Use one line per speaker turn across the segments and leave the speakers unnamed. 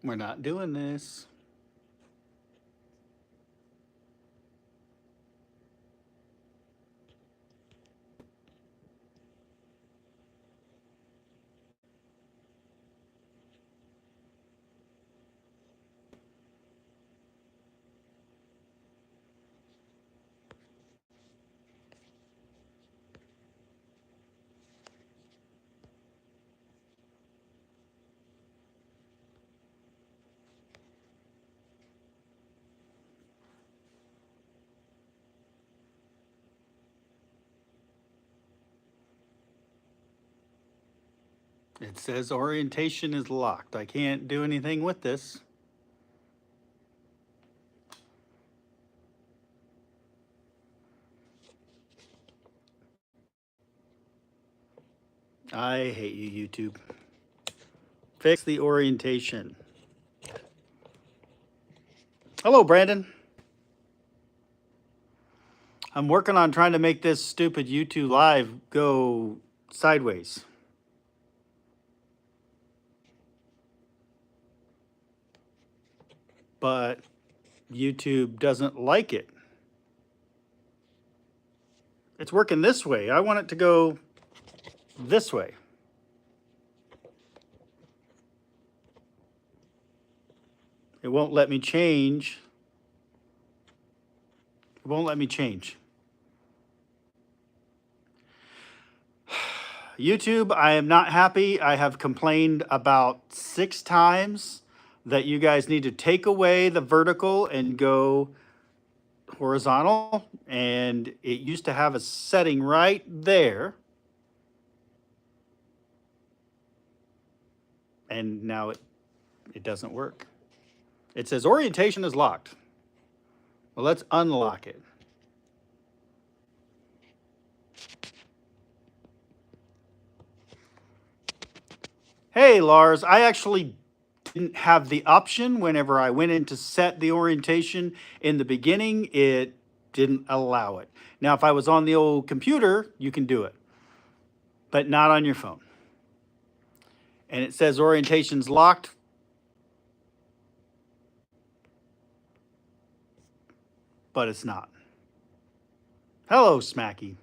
We're not doing this. It says orientation is locked. I can't do anything with this. I hate you, YouTube. Fix the orientation. Hello, Brandon. I'm working on trying to make this stupid YouTube live go sideways. But YouTube doesn't like it. It's working this way. I want it to go this way. It won't let me change. It won't let me change. YouTube, I am not happy. I have complained about 6 times that you guys need to take away the vertical and go horizontal. And it used to have a setting right there. And now it doesn't work. It says orientation is locked. Well, let's unlock it. Hey, Lars, I actually didn't have the option whenever I went in to set the orientation in the beginning. It didn't allow it. Now, if I was on the old computer, you can do it, but not on your phone. And it says orientation's locked. But it's not. Hello, Smacky.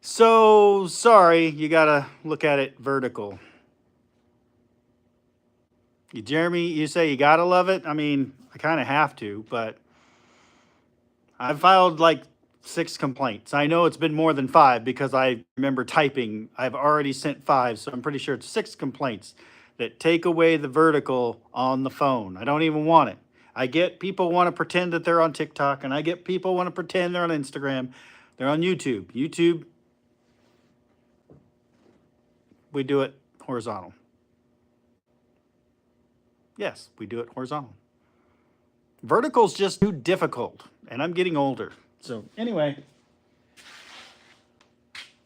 So, sorry, you gotta look at it vertical. Jeremy, you say you gotta love it? I mean, I kind of have to, but I've filed like 6 complaints. I know it's been more than 5 because I remember typing. I've already sent 5, so I'm pretty sure it's 6 complaints that take away the vertical on the phone. I don't even want it. I get people want to pretend that they're on TikTok, and I get people want to pretend they're on Instagram. They're on YouTube. YouTube, we do it horizontal. Yes, we do it horizontal. Vertical's just too difficult, and I'm getting older. So anyway,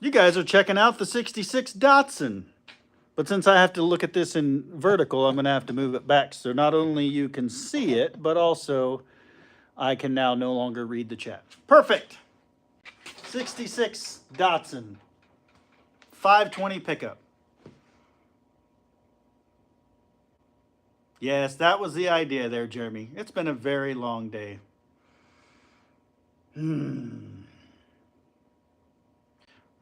you guys are checking out the 66 Datsun. But since I have to look at this in vertical, I'm going to have to move it back so not only you can see it, but also I can now no longer read the chat. Perfect. 66 Datsun. 520 pickup. Yes, that was the idea there, Jeremy. It's been a very long day.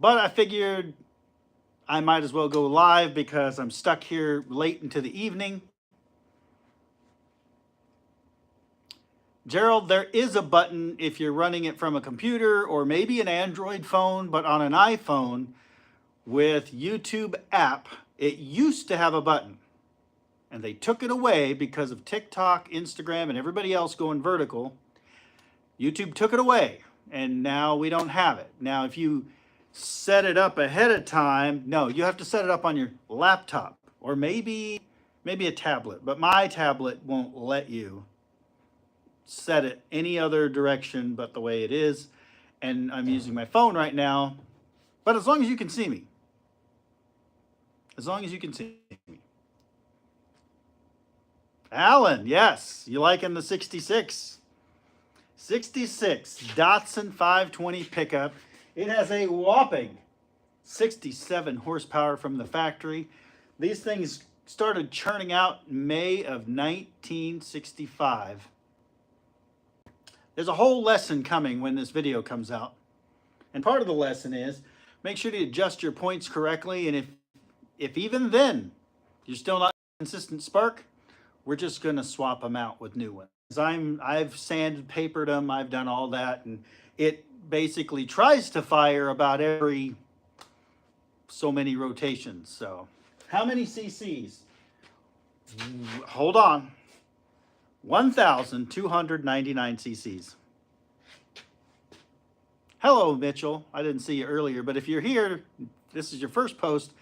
But I figured I might as well go live because I'm stuck here late into the evening. Gerald, there is a button if you're running it from a computer or maybe an Android phone, but on an iPhone with YouTube app, it used to have a button. And they took it away because of TikTok, Instagram, and everybody else going vertical. YouTube took it away, and now we don't have it. Now, if you set it up ahead of time, no, you have to set it up on your laptop or maybe a tablet. But my tablet won't let you set it any other direction but the way it is. And I'm using my phone right now. But as long as you can see me. As long as you can see me. Alan, yes, you liking the 66? 66 Datsun 520 pickup. It has a whopping 67 horsepower from the factory. These things started churning out in May of 1965. There's a whole lesson coming when this video comes out. And part of the lesson is make sure to adjust your points correctly. And if even then you're still not a consistent spark, we're just going to swap them out with new ones. I've sandpapered them, I've done all that, and it basically tries to fire about every so many rotations. So how many cc's? Hold on. 1,299 cc's. Hello, Mitchell. I didn't see you earlier, but if you're here, this is your first post,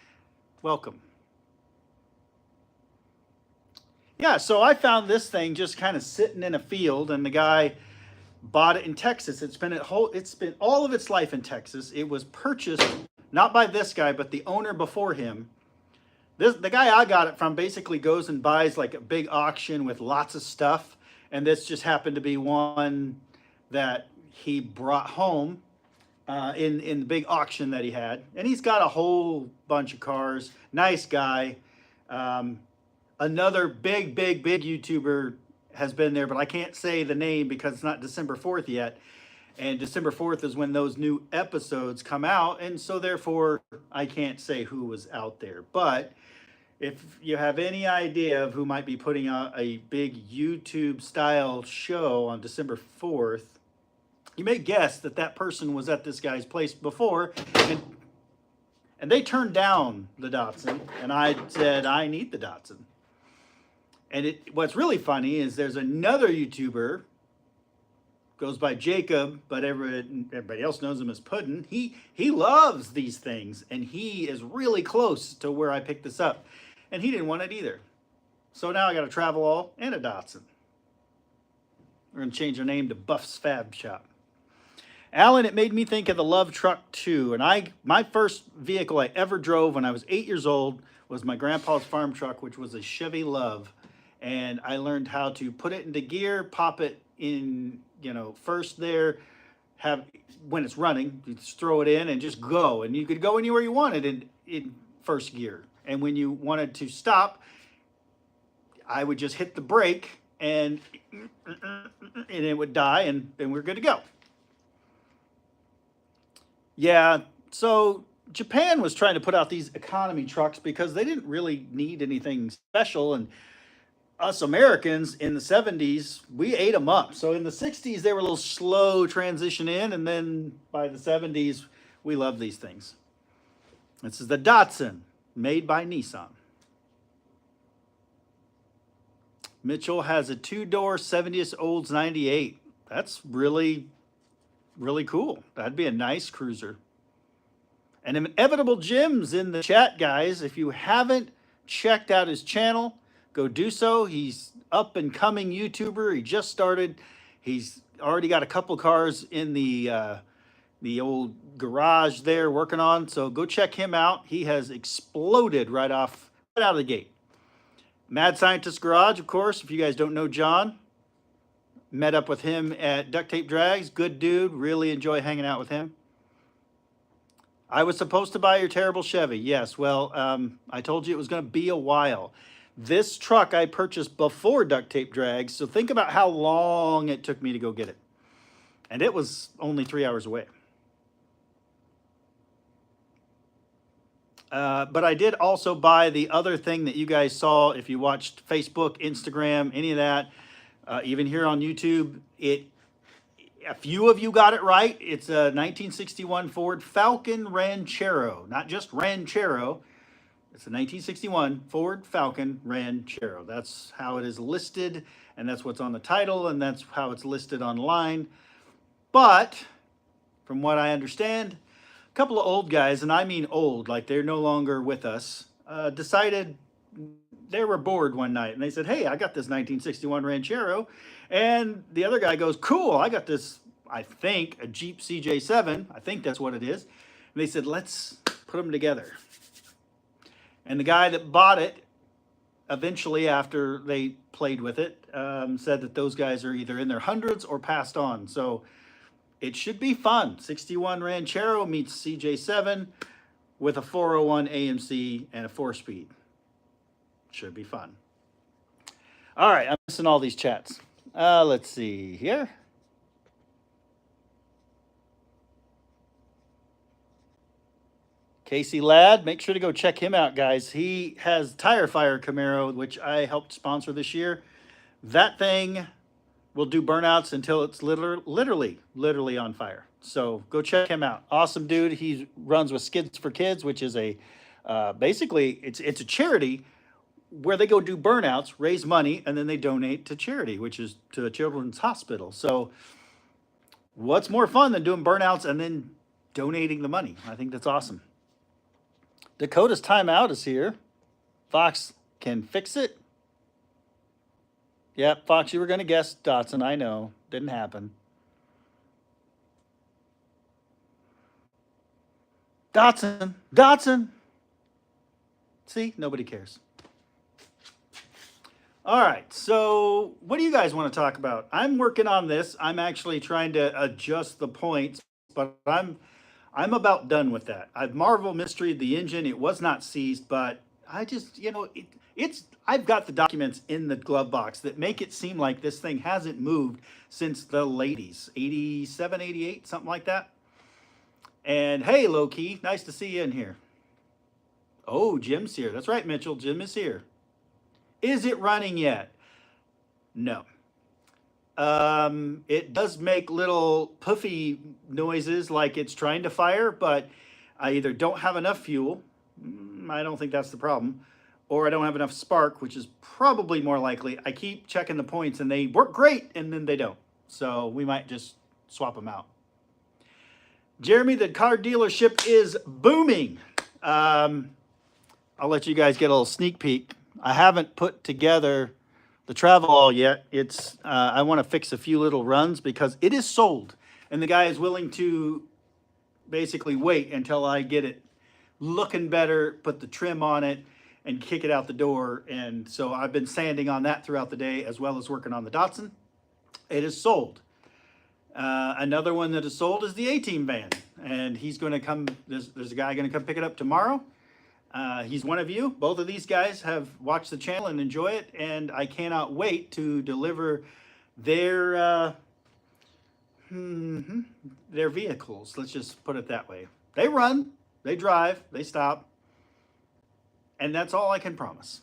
welcome. Yeah, so I found this thing just kind of sitting in a field, and the guy bought it in Texas. It's been all of its life in Texas. It was purchased not by this guy, but the owner before him. The guy I got it from basically goes and buys like a big auction with lots of stuff, and this just happened to be one that he brought home in the big auction that he had. And he's got a whole bunch of cars. Nice guy. Another big YouTuber has been there, but I can't say the name because it's not December 4th yet. And December 4th is when those new episodes come out. And so therefore, I can't say who was out there. But if you have any idea of who might be putting out a big YouTube style show on December 4th, you may guess that that person was at this guy's place before. And they turned down the Datsun. And I said, I need the Datsun. And what's really funny is there's another YouTuber, goes by Jacob, but everybody else knows him as Puddin'. He loves these things, and he is really close to where I picked this up. And he didn't want it either. So now I got a Travel All and a Datsun. We're going to change our name to Buff's Fab Shop. Alan, it made me think of the Love Truck too. And my first vehicle I ever drove when I was 8 years old was my grandpa's farm truck, which was a Chevy Love. And I learned how to put it into gear, pop it in, first there, when it's running, you just throw it in and just go. And you could go anywhere you wanted in first gear. And when you wanted to stop, I would just hit the brake and it would die and we're good to go. Yeah, so Japan was trying to put out these economy trucks because they didn't really need anything special. And us Americans in the 70s, we ate them up. So in the 60s, they were a little slow transition in. And then by the 70s, we love these things. This is the Datsun, made by Nissan. Mitchell has a two-door 70s Olds 98. That's really cool. That'd be a nice cruiser. And Inevitable Jim's in the chat, guys. If you haven't checked out his channel, go do so. He's up and coming YouTuber. He just started. He's already got a couple cars in the old garage there working on. So go check him out. He has exploded right out of the gate. Mad Scientist Garage, of course. If you guys don't know John, met up with him at Duct Tape Drags. Good dude. Really enjoy hanging out with him. I was supposed to buy your terrible Chevy. Yes, well, I told you it was going to be a while. This truck I purchased before Duct Tape Drags, so think about how long it took me to go get it. And it was only 3 hours away. But I did also buy the other thing that you guys saw if you watched Facebook, Instagram, any of that. Even here on YouTube, a few of you got it right. It's a 1961 Ford Falcon Ranchero, not just Ranchero. It's a 1961 Ford Falcon Ranchero. That's how it is listed, and that's what's on the title, and that's how it's listed online. But from what I understand, a couple of old guys, and I mean old, like they're no longer with us, decided they were bored one night and they said, hey, I got this 1961 Ranchero. And the other guy goes, cool, I got this, I think, a Jeep CJ7. I think that's what it is. And they said, let's put them together. And the guy that bought it, eventually after they played with it, said that those guys are either in their hundreds or passed on. So it should be fun. 61 Ranchero meets CJ7 with a 401 AMC and a 4-speed. Should be fun. All right, I'm missing all these chats. Let's see here. Casey Ladd, make sure to go check him out, guys. He has Tire Fire Camaro, which I helped sponsor this year. That thing will do burnouts until it's literally on fire. So go check him out. Awesome dude. He runs with Skids for Kids, which is a basically it's a charity where they go do burnouts, raise money, and then they donate to charity, which is to a children's hospital. So what's more fun than doing burnouts and then donating the money? I think that's awesome. Dakota's timeout is here. Fox can fix it. Yep, Fox, you were going to guess Datsun. I know. Didn't happen. Datsun. See, nobody cares. All right, so what do you guys want to talk about? I'm working on this. I'm actually trying to adjust the points, but I'm about done with that. I've Marvel Mystery'd the engine. It was not seized, but I just, I've got the documents in the glove box that make it seem like this thing hasn't moved since the late 80s, 87, 88, something like that. And hey, Low Key, nice to see you in here. Oh, Jim's here. That's right, Mitchell. Jim is here. Is it running yet? No. It does make little puffy noises like it's trying to fire, but I either don't have enough fuel, I don't think that's the problem, or I don't have enough spark, which is probably more likely. I keep checking the points and they work great and then they don't. So we might just swap them out. Jeremy, the car dealership is booming. I'll let you guys get a little sneak peek. I haven't put together the travel all yet. It's I want to fix a few little runs because it is sold and the guy is willing to basically wait until I get it looking better, put the trim on it and kick it out the door. And so I've been sanding on that throughout the day as well as working on the Datsun. It is sold. Another one that is sold is the A-Team van, and he's going to come. There's a guy going to come pick it up tomorrow. He's one of you. Both of these guys have watched the channel and enjoy it, and I cannot wait to deliver their vehicles. Let's just put it that way. They run, they drive, they stop, and that's all I can promise.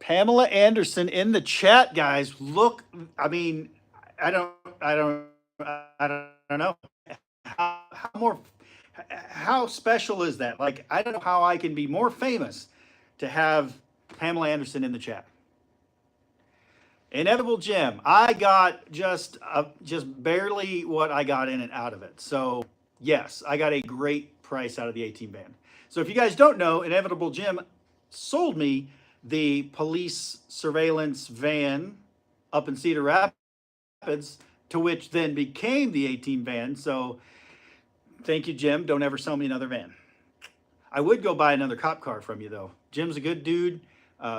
Pamela Anderson in the chat, guys. Look, I mean, I don't know how special is that? Like, I don't know how I can be more famous to have Pamela Anderson in the chat. Inevitable Gem. I got just barely what I got in and out of it. So yes, I got a great price out of the A-Team van. So if you guys don't know, Inevitable Gem sold me the police surveillance van up in Cedar Rapids, to which then became the A-Team van. So thank you, Jim. Don't ever sell me another van. I would go buy another cop car from you, though. Jim's a good dude,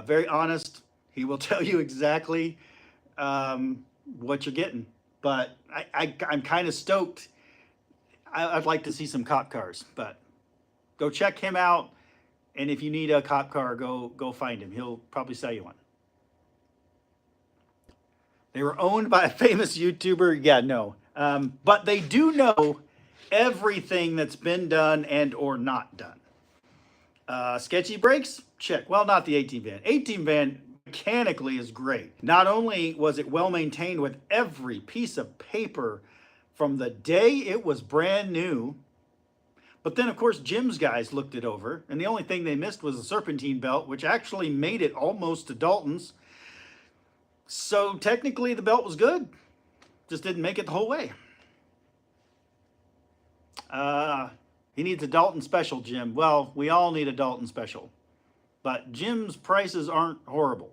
very honest. He will tell you exactly what you're getting. But I'm kind of stoked. I'd like to see some cop cars, but go check him out. And if you need a cop car, go find him. He'll probably sell you one. They were owned by a famous YouTuber. Yeah, no. But they do know everything that's been done and or not done. Sketchy brakes? Check. Well, not the A-Team van. A-Team van mechanically is great. Not only was it well maintained with every piece of paper from the day it was brand new, but then, of course, Jim's guys looked it over, and the only thing they missed was the serpentine belt, which actually made it almost to Dalton's. So technically, the belt was good. Just didn't make it the whole way. He needs a Dalton special, Jim. Well, we all need a Dalton special. But Jim's prices aren't horrible.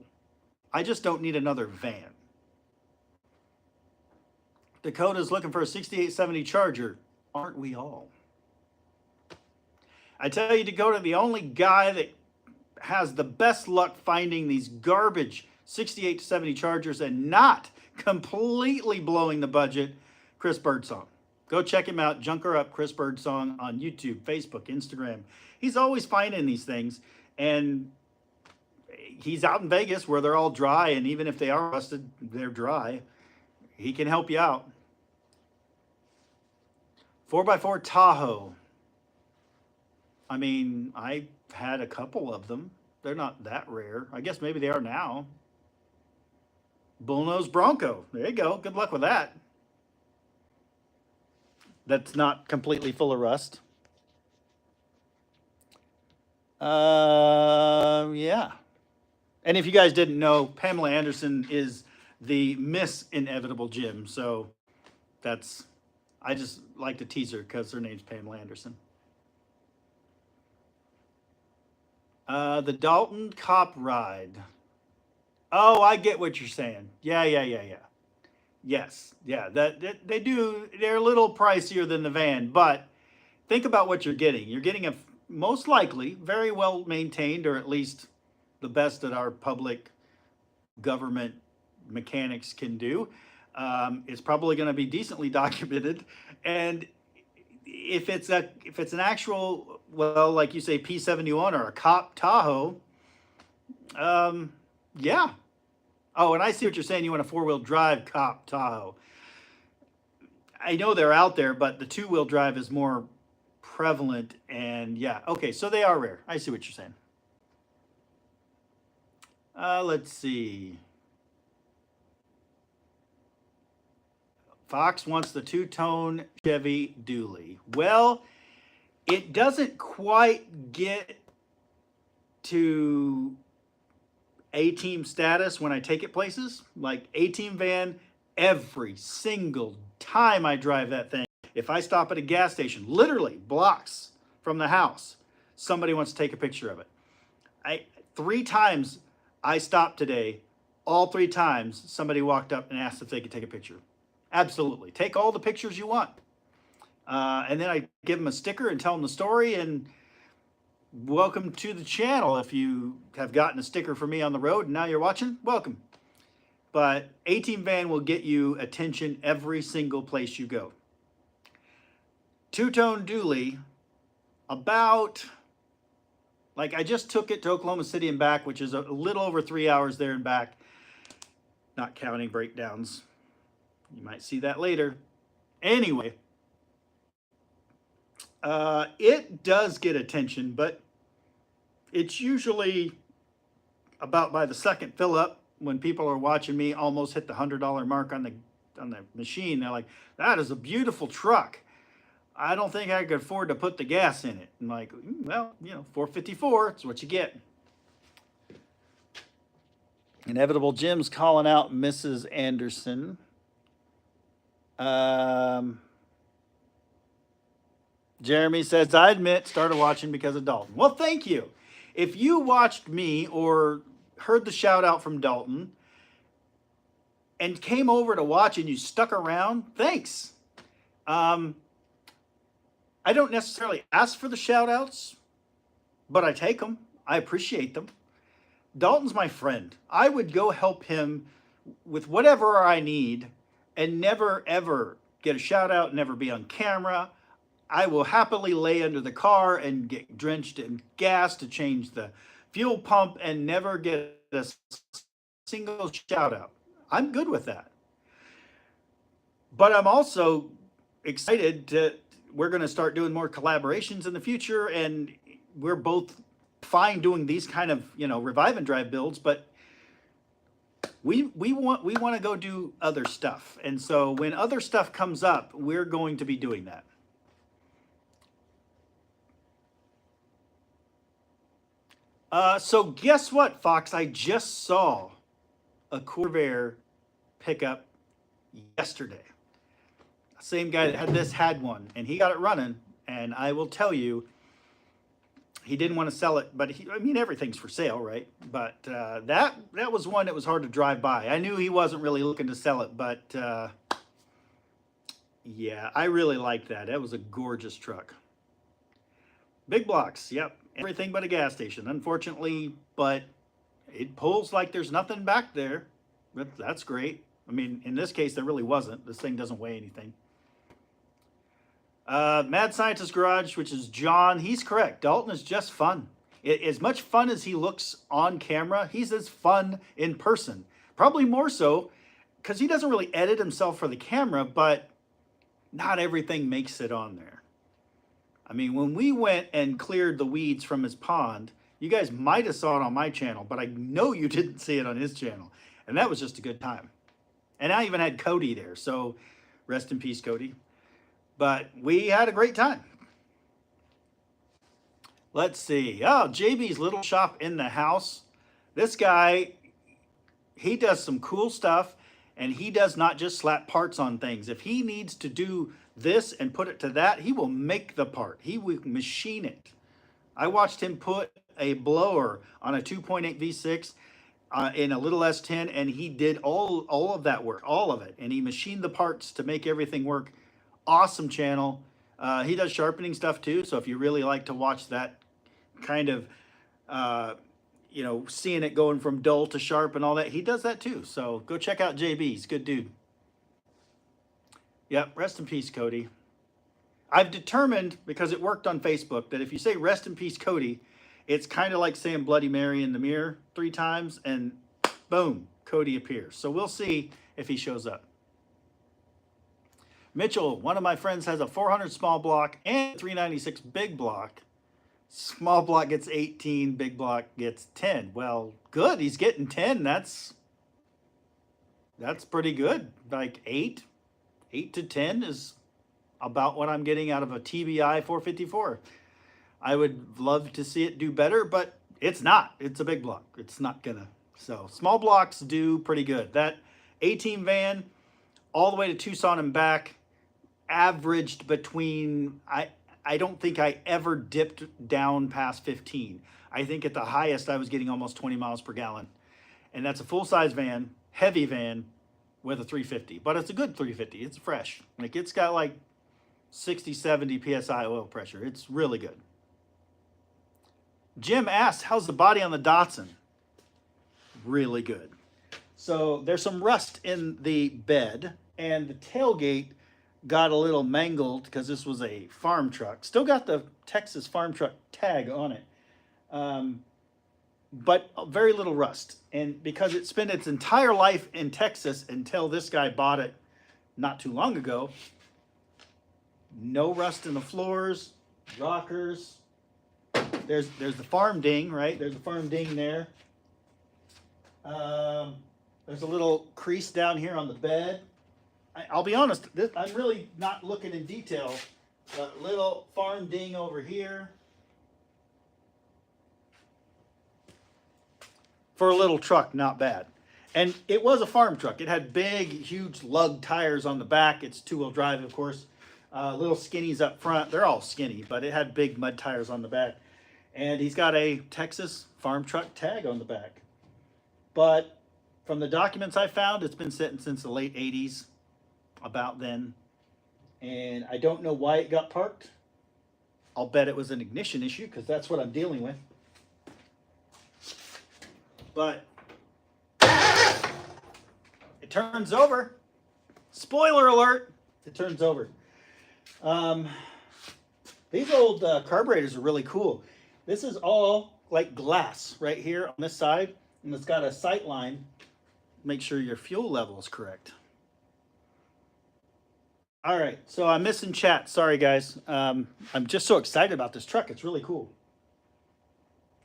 I just don't need another van. Dakota's looking for a 6870 Charger. Aren't we all? I tell you, Dakota, the only guy that has the best luck finding these garbage 68 to 70 Chargers and not completely blowing the budget, Chris Birdsong. Go check him out, Junker Up Chris Birdsong on YouTube, Facebook, Instagram. He's always finding these things, and he's out in Vegas where they're all dry, and even if they are rusted, they're dry. He can help you out. 4x4 Tahoe. I mean, I've had a couple of them. They're not that rare. I guess maybe they are now. Bullnose Bronco. There you go. Good luck with that. That's not completely full of rust. Yeah. And if you guys didn't know, Pamela Anderson is the Miss Inevitable Jim. So that's, I just like to tease her because her name's Pamela Anderson. The Dalton Cop Ride. Oh, I get what you're saying. Yeah. Yes, yeah. That they do. They're a little pricier than the van, but think about what you're getting. You're getting a most likely very well maintained, or at least the best that our public government mechanics can do. It's probably going to be decently documented, and if it's an actual, well, like you say, P71 or a Cop Tahoe, yeah. Oh, and I see what you're saying. You want a four-wheel drive Cop Tahoe. I know they're out there, but the two-wheel drive is more prevalent. And yeah, okay, so they are rare. I see what you're saying. Let's see. Fox wants the two-tone Chevy dually. Well, it doesn't quite get to A-team status when I take it places. Like A-team van, every single time I drive that thing, if I stop at a gas station, literally blocks from the house, somebody wants to take a picture of it. 3 times I stopped today, all 3 times somebody walked up and asked if they could take a picture. Absolutely. Take all the pictures you want. And then I give them a sticker and tell them the story, and welcome to the channel. If you have gotten a sticker from me on the road and now you're watching, welcome. But A-Team van will get you attention every single place you go. Two-tone dually, about, like I just took it to Oklahoma City and back, which is a little over 3 hours there and back, not counting breakdowns. You might see that later. Anyway, it does get attention, but it's usually about by the second fill up when people are watching me almost hit the $100 mark on the machine. They're like, that is a beautiful truck. I don't think I could afford to put the gas in it. I'm like, well, you know, $454, it's what you get. Inevitable Jim's calling out Mrs. Anderson. Jeremy says, I admit, started watching because of Dalton. Well, thank you. If you watched me or heard the shout out from Dalton and came over to watch and you stuck around, thanks. I don't necessarily ask for the shout outs, but I take them. I appreciate them. Dalton's my friend. I would go help him with whatever I need and never, ever get a shout out, never be on camera. I will happily lay under the car and get drenched in gas to change the fuel pump and never get a single shout out. I'm good with that. But I'm also excited to, we're going to start doing more collaborations in the future, and we're both fine doing these kind of, you know, revive and drive builds, but we want to go do other stuff. And so when other stuff comes up, we're going to be doing that. So guess what, Fox? I just saw a Corvair pickup yesterday. Same guy that had one, and he got it running. And I will tell you, he didn't want to sell it, but I mean, everything's for sale, right? But that was one that was hard to drive by. I knew he wasn't really looking to sell it, but yeah, I really liked that. That was a gorgeous truck. Big blocks, yep. Everything but a gas station, unfortunately, but it pulls like there's nothing back there. But that's great. I mean, in this case, there really wasn't. This thing doesn't weigh anything. Mad Scientist Garage, which is John, he's correct. Dalton is just fun. As much fun as he looks on camera, he's as fun in person. Probably more so because he doesn't really edit himself for the camera, but not everything makes it on there. I mean, when we went and cleared the weeds from his pond, you guys might have saw it on my channel, but I know you didn't see it on his channel. And that was just a good time. And I even had Cody there, so rest in peace, Cody. But we had a great time. Let's see. Oh, JB's Little Shop in the House. This guy, he does some cool stuff, and he does not just slap parts on things. If he needs to do this and put it to that, he will make the part. He will machine it. I watched him put a blower on a 2.8 V6 in a little S10, and he did all of that work, all of it. And he machined the parts to make everything work. Awesome channel. He does sharpening stuff too, so if you really like to watch that kind of, you know, seeing it going from dull to sharp and all that, he does that too. So go check out JB. He's a good dude. Yep, rest in peace, Cody. I've determined, because it worked on Facebook, that if you say rest in peace, Cody, it's kind of like saying Bloody Mary in the mirror 3 times, and boom, Cody appears. So we'll see if he shows up. Mitchell, one of my friends, has a 400 small block and 396 big block. Small block gets 18, big block gets 10. Well, good, he's getting 10. That's pretty good. Like 8 to 10 is about what I'm getting out of a TBI 454. I would love to see it do better, but it's not. It's a big block. It's not gonna. So small blocks do pretty good. That 18 van all the way to Tucson and back averaged between, I don't think I ever dipped down past 15. I think at the highest I was getting almost 20 miles per gallon. And that's a full-size van, heavy van with a 350. But it's a good 350. It's fresh. Like, it's got like 60, 70 PSI oil pressure. It's really good. Jim asks, how's the body on the Datsun? Really good. So there's some rust in the bed, and the tailgate got a little mangled because this was a farm truck. Still got the Texas farm truck tag on it. But very little rust. And because it spent its entire life in Texas until this guy bought it not too long ago, no rust in the floors, rockers. There's the farm ding, right? There's a farm ding there. There's a little crease down here on the bed. I'll be honest, I'm really not looking in detail. But little farm ding over here. For a little truck, not bad. And it was a farm truck. It had big, huge lug tires on the back. It's 2-wheel drive, of course. Little skinnies up front. They're all skinny, but it had big mud tires on the back. And he's got a Texas farm truck tag on the back. But from the documents I found, it's been sitting since the late 80s, about then. And I don't know why it got parked. I'll bet it was an ignition issue, because that's what I'm dealing with. But it turns over. Spoiler alert, it turns over. These old carburetors are really cool. This is all like glass right here on this side, and it's got a sight line. Make sure your fuel level is correct. All right, so I'm missing chat. Sorry, guys. I'm just so excited about this truck. It's really cool.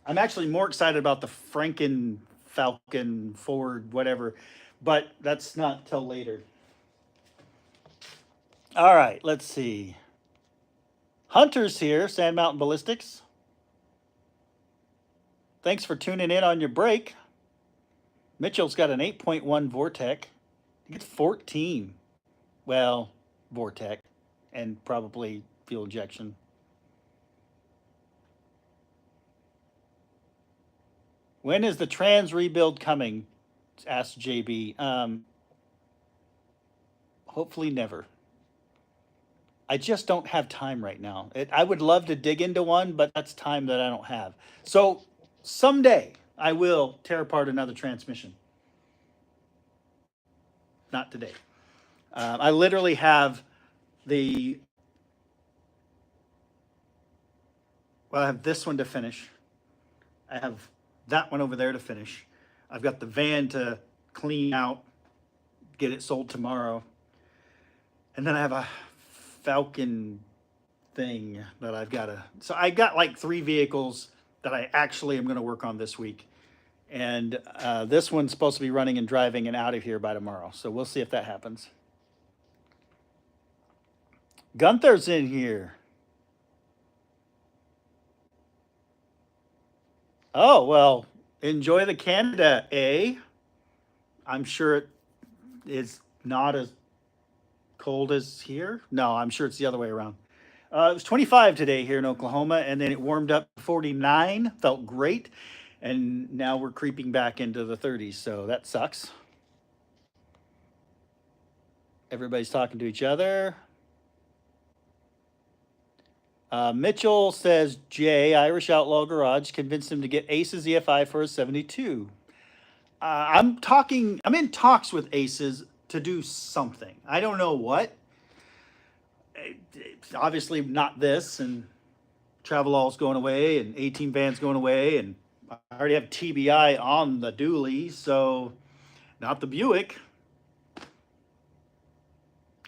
I'm actually more excited about the Franken Falcon Ford, whatever, but that's not till later. All right, let's see. Hunter's here, Sand Mountain Ballistics. Thanks for tuning in on your break. Mitchell's got an 8.1 Vortec. He gets 14. Well, Vortec and probably fuel injection. When is the trans rebuild coming? Asked JB. Hopefully never. I just don't have time right now. I would love to dig into one, but that's time that I don't have. So someday I will tear apart another transmission. Not today. I literally have the Well, I have this one to finish. I have that one over there to finish. I've got the van to clean out, get it sold tomorrow. And then I have a Falcon thing that I've got to. So I got like 3 vehicles that I actually am going to work on this week. And this one's supposed to be running and driving and out of here by tomorrow. So we'll see if that happens. Gunther's in here. Oh, well, enjoy the Canada, eh? I'm sure it is not as cold as here. No, I'm sure it's the other way around. It was 25 today here in Oklahoma, and then it warmed up to 49. Felt great. And now we're creeping back into the 30s, so that sucks. Everybody's talking to each other. Mitchell says, Jay, Irish Outlaw Garage, convinced him to get Ace's EFI for a 72. I'm in talks with Aces to do something. I don't know what. It's obviously not this, and Travelall's going away, and 18 Van's going away, and I already have TBI on the dually, so not the Buick.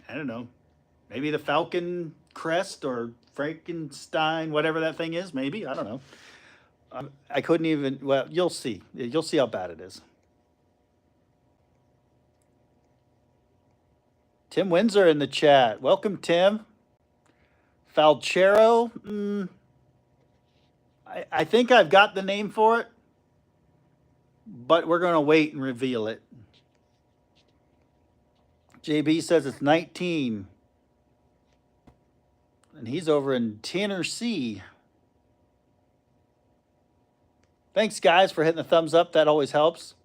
I don't know. Maybe the Falcon Crest or Frankenstein, whatever that thing is, maybe. I don't know. I couldn't even, well, you'll see. You'll see how bad it is. Tim Windsor in the chat. Welcome, Tim. Falchero. I think I've got the name for it, but we're going to wait and reveal it. JB says it's 19. And he's over in Tennessee. Thanks, guys, for hitting the thumbs up. That always helps.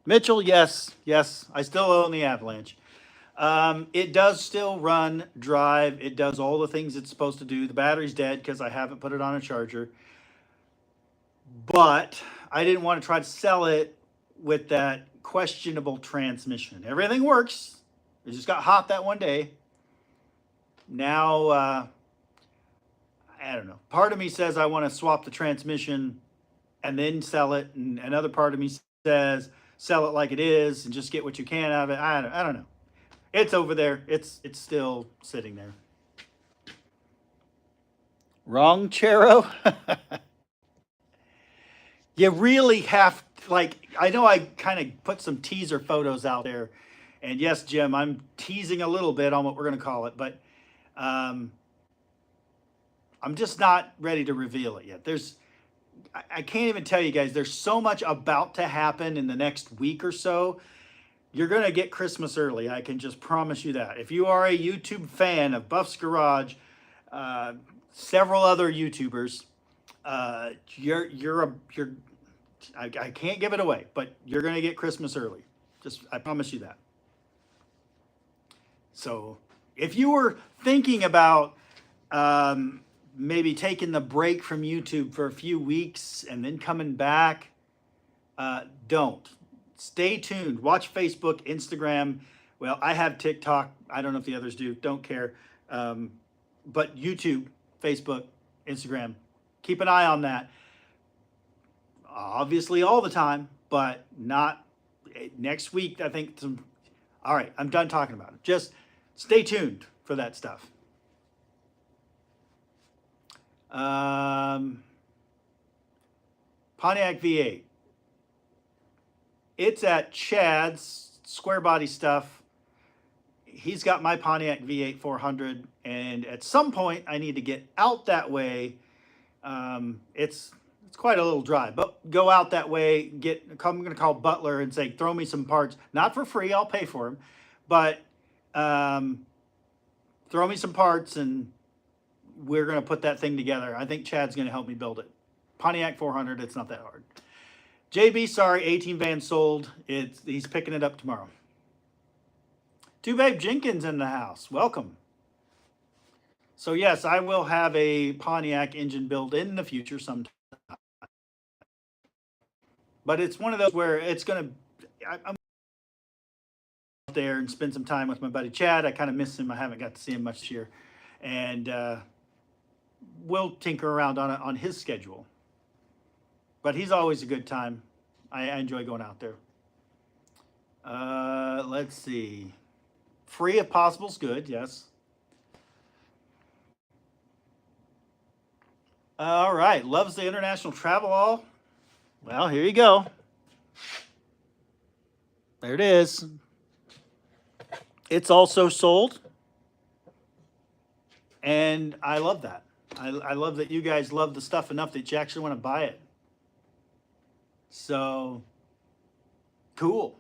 Mitchell, yes. I still own the Avalanche. It does still run, drive. It does all the things it's supposed to do. The battery's dead because I haven't put it on a charger. But I didn't want to try to sell it with that questionable transmission. Everything works. It just got hot that one day. Now, I don't know. Part of me says I want to swap the transmission and then sell it. And another part of me says sell it like it is and just get what you can out of it. I don't know. It's over there. It's still sitting there. Wrong, Chero? You really have, like, I know I kind of put some teaser photos out there. And yes, Jim, I'm teasing a little bit on what we're going to call it. But I'm just not ready to reveal it yet. I can't even tell you guys, there's so much about to happen in the next week or so. You're going to get Christmas early. I can just promise you that. If you are a YouTube fan of Buff's Garage, several other YouTubers, I can't give it away, but you're going to get Christmas early. I promise you that. So if you were thinking about maybe taking the break from YouTube for a few weeks and then coming back, don't. Stay tuned. Watch Facebook, Instagram. Well, I have TikTok. I don't know if the others do. Don't care. But YouTube, Facebook, Instagram. Keep an eye on that. Obviously all the time, but not next week. I think all right, I'm done talking about it. Just stay tuned for that stuff. Pontiac V8. It's at Chad's Square Body Stuff. He's got my Pontiac V8 400, and at some point I need to get out that way. It's quite a little drive, but go out that way. I'm going to call Butler and say, throw me some parts, not for free. I'll pay for them, but throw me some parts, and we're going to put that thing together. I think Chad's going to help me build it. Pontiac 400. It's not that hard. JB, sorry, 18 Van sold. He's picking it up tomorrow. Two Babe Jenkins in the house. Welcome. So yes, I will have a Pontiac engine build in the future sometime. But it's one of those where it's going to, I'm out there and spend some time with my buddy Chad. I kind of miss him. I haven't got to see him much this year. And we'll tinker around on his schedule. But he's always a good time. I enjoy going out there. Let's see. Free if possible is good, yes. All right, loves the international travel all. Well, here you go. There it is. It's also sold. And I love that. I love that you guys love the stuff enough that you actually want to buy it. So, cool.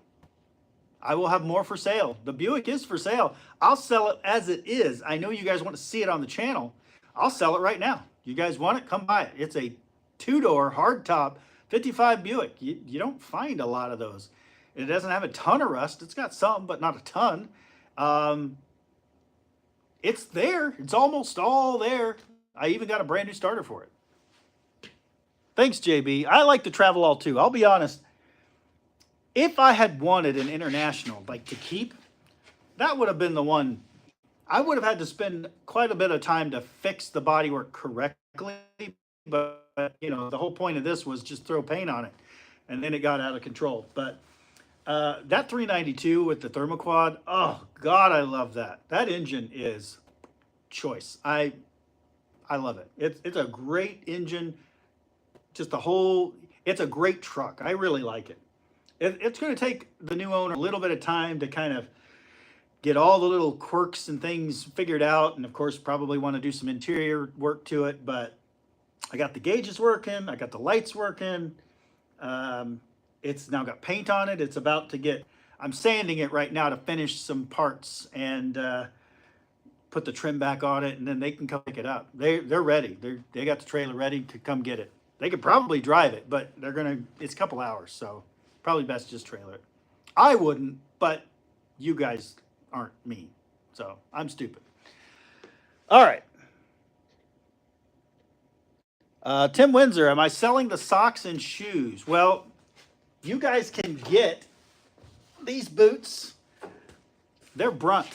I will have more for sale. The Buick is for sale. I'll sell it as it is. I know you guys want to see it on the channel. I'll sell it right now. You guys want it? Come buy it. It's a two-door hardtop 55 Buick. You don't find a lot of those. It doesn't have a ton of rust. It's got some, but not a ton. It's there. It's almost all there. I even got a brand new starter for it. Thanks, JB. I like the travel all too. I'll be honest. If I had wanted an international, like to keep, that would have been the one. I would have had to spend quite a bit of time to fix the bodywork correctly. But, you know, the whole point of this was just throw paint on it. And then it got out of control. But that 392 with the thermoquad, oh, God, I love that. That engine is choice. I love it. It's a great engine. Just the whole, it's a great truck. I really like it. It's going to take the new owner a little bit of time to kind of get all the little quirks and things figured out. And of course, probably want to do some interior work to it. But I got the gauges working. I got the lights working. It's now got paint on it. It's about to get, I'm sanding it right now to finish some parts and put the trim back on it. And then they can come pick it up. They're ready. They got the trailer ready to come get it. They could probably drive it, but they're going to, it's a couple hours. So probably best just trailer it. I wouldn't, but you guys aren't me. So I'm stupid. All right. Tim Windsor, am I selling the socks and shoes? Well, you guys can get these boots. They're Brunt,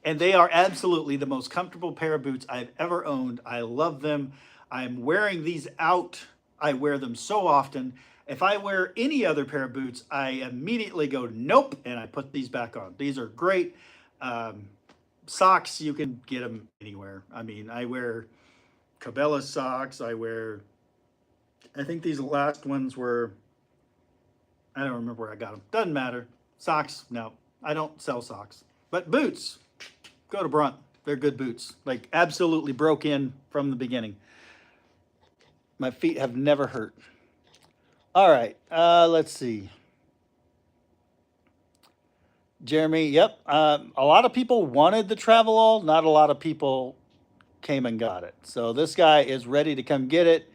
and they are absolutely the most comfortable pair of boots I've ever owned. I love them. I'm wearing these out. I wear them so often. If I wear any other pair of boots, I immediately go, nope, and I put these back on. These are great. Socks, you can get them anywhere. I mean, I wear Cabela socks. I think these last ones were, I don't remember where I got them. Doesn't matter. Socks, no, I don't sell socks. But boots, go to Brunt. They're good boots. Like absolutely broke in from the beginning. My feet have never hurt. All right, let's see. Jeremy, yep. A lot of people wanted the Travelall. Not a lot of people came and got it. So this guy is ready to come get it.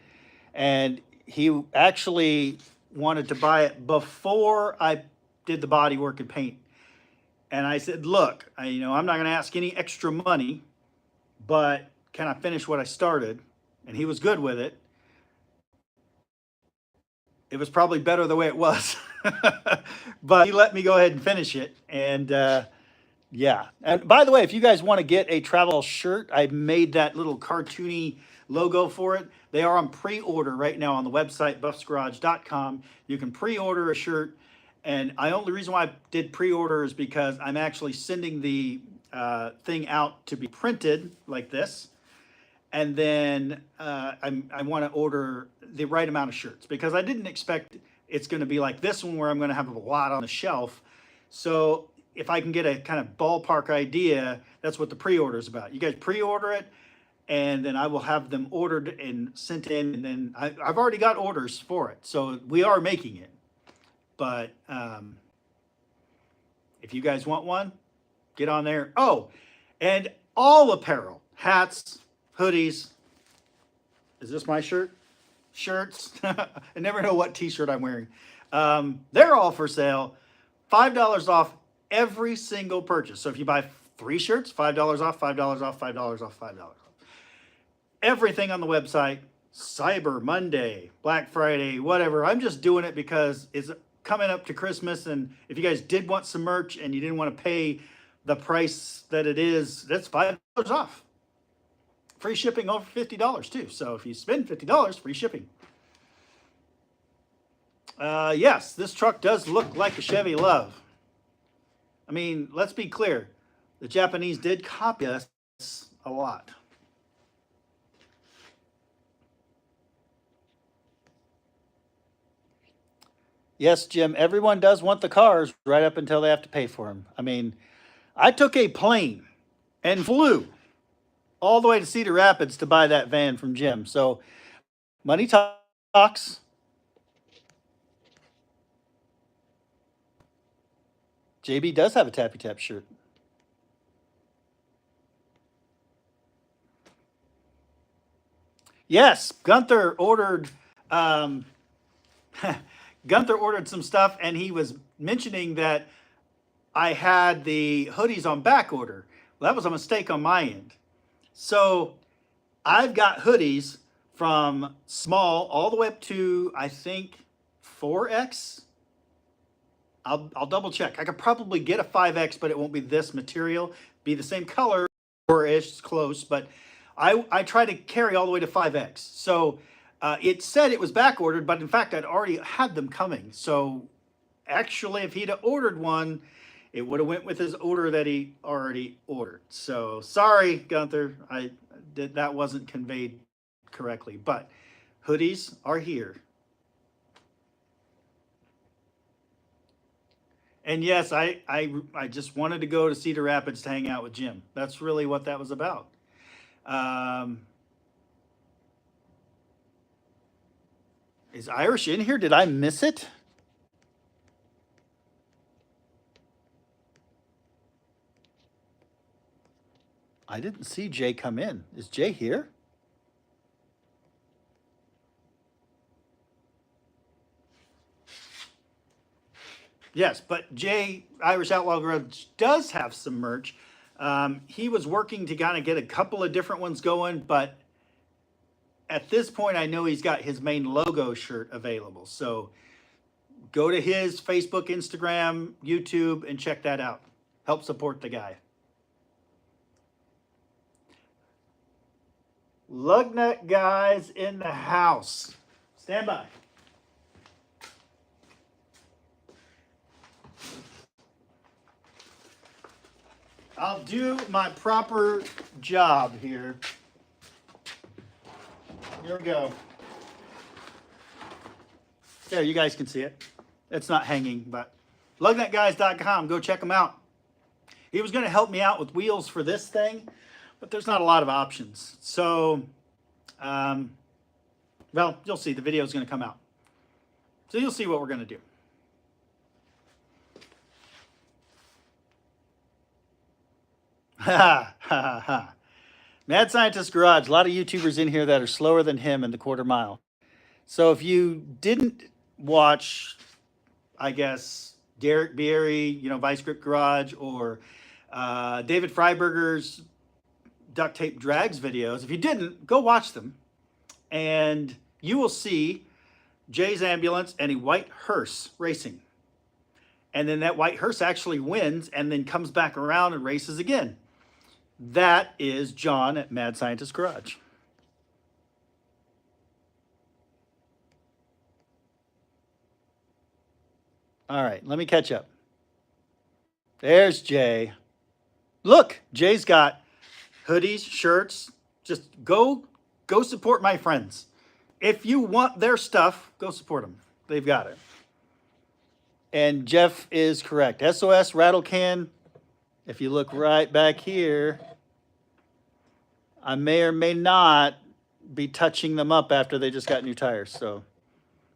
And he actually wanted to buy it before I did the body work and paint. And I said, look, I'm not going to ask any extra money, but can I finish what I started? And he was good with it. It was probably better the way it was, but he let me go ahead and finish it. And yeah. And by the way, if you guys want to get a travel shirt, I made that little cartoony logo for it. They are on pre-order right now on the website, buffsgarage.com. You can pre-order a shirt. And the only reason why I did pre-order is because I'm actually sending the thing out to be printed like this. And then I want to order the right amount of shirts because I didn't expect it's going to be like this one where I'm going to have a lot on the shelf. So if I can get a kind of ballpark idea, that's what the pre-order is about. You guys pre-order it, and then I will have them ordered and sent in. And then I've already got orders for it. So we are making it. But if you guys want one, get on there. Oh, and all apparel, hats, hoodies. Is this my shirt? Shirts. I never know what t-shirt I'm wearing. They're all for sale. $5 off every single purchase. So if you buy 3 shirts, $5 off, $5 off, $5 off, $5 off. Everything on the website, Cyber Monday, Black Friday, whatever. I'm just doing it because it's coming up to Christmas. And if you guys did want some merch and you didn't want to pay the price that it is, that's $5 off. free shipping over $50 too. So if you spend $50, free shipping. Yes, this truck does look like a Chevy Love. I mean, let's be clear. The Japanese did copy us a lot. Yes, Jim, everyone does want the cars right up until they have to pay for them. I mean, I took a plane and flew all the way to Cedar Rapids to buy that van from Jim. So money talks. JB does have a Tappy Tap shirt. Yes, Gunther ordered Gunther ordered some stuff, and he was mentioning that I had the hoodies on back order. Well, that was a mistake on my end. So I've got hoodies from small all the way up to, I think, 4X. I'll double check. I could probably get a 5X, but it won't be this material. Be the same color, 4-ish, close, but I try to carry all the way to 5X. So it said it was back ordered, but in fact, I'd already had them coming. So actually, if he'd have ordered one, it would have went with his order that he already ordered. So sorry, Gunther, that wasn't conveyed correctly, but hoodies are here. And yes, I just wanted to go to Cedar Rapids to hang out with Jim. That's really what that was about. Is Irish in here? Did I miss it? I didn't see Jay come in. Is Jay here? Yes, but Jay, Irish Outlaw Garage, does have some merch. He was working to kind of get a couple of different ones going, but at this point, I know he's got his main logo shirt available. So go to his Facebook, Instagram, YouTube, and check that out. Help support the guy. Lugnut guys in the house. Stand by. I'll do my proper job here. Here we go. There, you guys can see it. It's not hanging, but lugnutguys.com. Go check him out. He was going to help me out with wheels for this thing, but there's not a lot of options. So, well, you'll see. The video is going to come out. So you'll see what we're going to do. Ha ha ha. Mad Scientist Garage. A lot of YouTubers in here that are slower than him in the quarter mile. So if you didn't watch, I guess, Derek Beery, Vice Grip Garage, or David Freiberger's Duct Tape Drags videos, if you didn't, go watch them. And you will see Jay's ambulance and a white hearse racing. And then that white hearse actually wins and then comes back around and races again. That is John at Mad Scientist Garage. All right, let me catch up. There's Jay. Look, Jay's got hoodies, shirts. Just go support my friends. If you want their stuff, go support them. They've got it. And Jeff is correct. SOS Rattle Can. If you look right back here, I may or may not be touching them up after they just got new tires. So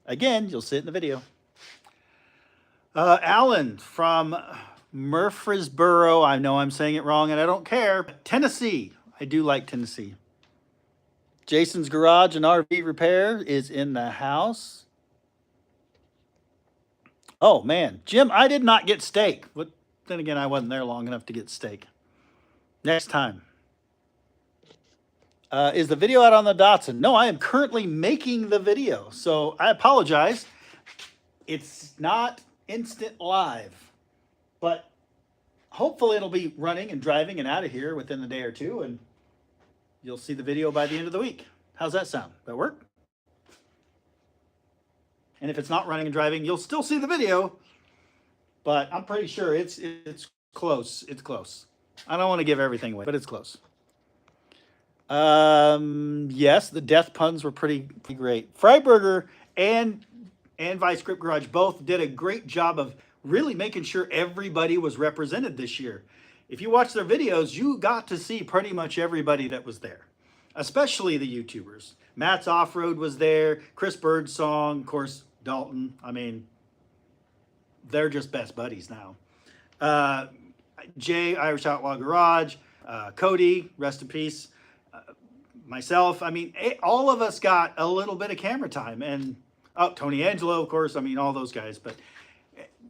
again, you'll see it in the video. Alan from Murfreesboro. I know I'm saying it wrong and I don't care. Tennessee. I do like Tennessee. Jason's Garage and RV Repair is in the house. Oh, man. Jim, I did not get steak. But then again, I wasn't there long enough to get steak. Next time. Is the video out on the Datsun? No, I am currently making the video. So I apologize. It's not instant live. But hopefully it'll be running and driving and out of here within a day or two. And you'll see the video by the end of the week. How's that sound? That work? And if it's not running and driving, you'll still see the video, but I'm pretty sure it's close. It's close. I don't want to give everything away, but it's close. Yes, the death puns were pretty great. Freiburger and Vice Grip Garage both did a great job of really making sure everybody was represented this year. If you watch their videos, you got to see pretty much everybody that was there, especially the YouTubers. Matt's Off-Road was there, Chris Birdsong, of course, Dalton. I mean, they're just best buddies now. Jay, Irish Outlaw Garage, Cody, rest in peace, myself. I mean, all of us got a little bit of camera time. And Tony Angelo, of course, I mean, all those guys. But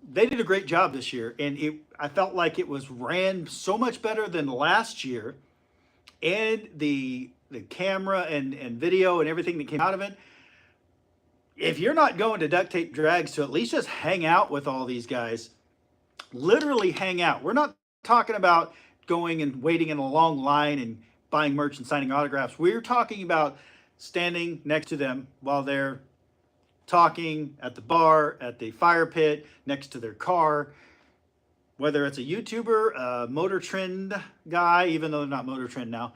they did a great job this year. And I felt like it was ran so much better than last year. And the camera and video and everything that came out of it. If you're not going to Duct Tape Drags to at least just hang out with all these guys, literally hang out. We're not talking about going and waiting in a long line and buying merch and signing autographs. We're talking about standing next to them while they're talking at the bar, at the fire pit, next to their car. Whether it's a YouTuber, a Motor Trend guy, even though they're not Motor Trend now,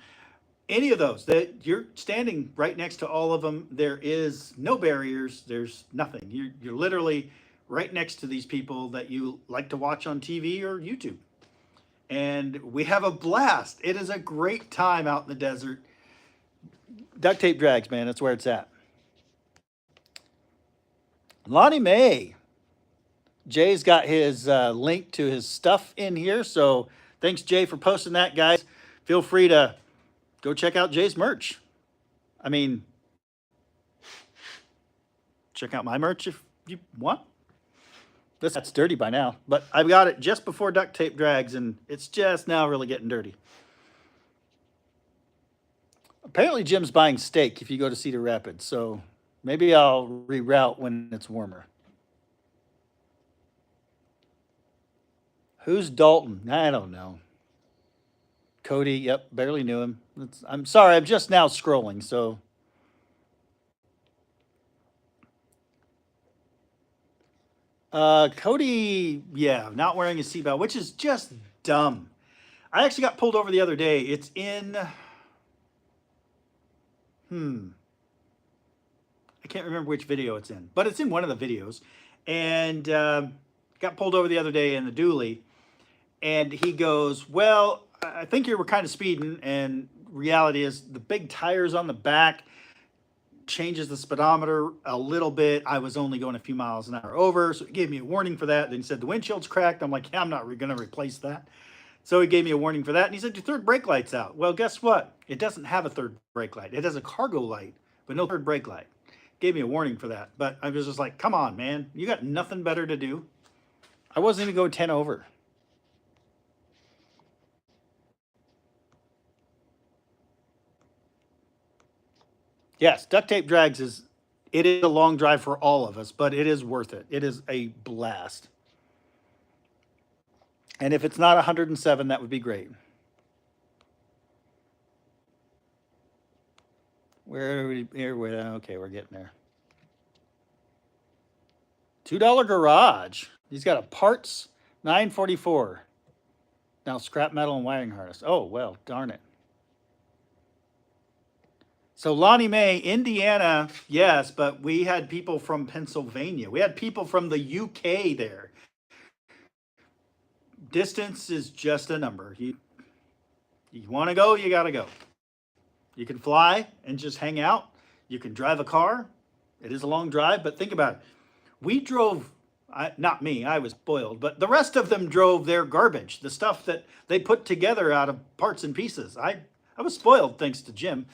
any of those, that you're standing right next to all of them. There is no barriers. There's nothing. You're literally right next to these people that you like to watch on TV or YouTube. And we have a blast. It is a great time out in the desert. Duct Tape Drags, man, that's where it's at. Lonnie Mae. Jay's got his link to his stuff in here. So thanks, Jay, for posting that, guys. Feel free to go check out Jay's merch. I mean, check out my merch if you want. That's dirty by now, but I've got it just before Duct Tape Drags, and it's just now really getting dirty. Apparently, Jim's buying steak if you go to Cedar Rapids, so maybe I'll reroute when it's warmer. Who's Dalton? I don't know. Cody, yep, barely knew him. I'm sorry, I'm just now scrolling, so. Cody, yeah, not wearing a seatbelt, which is just dumb. I actually got pulled over the other day. It's in, I can't remember which video it's in, but it's in one of the videos. And got pulled over the other day in the dually. And he goes, well, I think you were kind of speeding, and reality is the big tires on the back changes the speedometer a little bit. I was only going a few miles an hour over, so he gave me a warning for that. Then he said the windshield's cracked. I'm like, yeah, I'm not going to replace that. So he gave me a warning for that, and he said your third brake light's out. Well, guess what? It doesn't have a third brake light. It has a cargo light, but no third brake light. Gave me a warning for that, but I was just like, come on, man, you got nothing better to do. I wasn't even going 10 over. Yes, Duct Tape Drags it is a long drive for all of us, but it is worth it. It is a blast. And if it's not 107, that would be great. Where are we? Here, okay, we're getting there. $2 garage. He's got a parts $9.44. Now scrap metal and wiring harness. Oh, well, darn it. So Lonnie Mae, Indiana, yes, but we had people from Pennsylvania. We had people from the UK there. Distance is just a number. You want to go, you got to go. You can fly and just hang out. You can drive a car. It is a long drive, but think about it. We drove, not me, I was spoiled, but the rest of them drove their garbage, the stuff that they put together out of parts and pieces. I was spoiled thanks to Jim.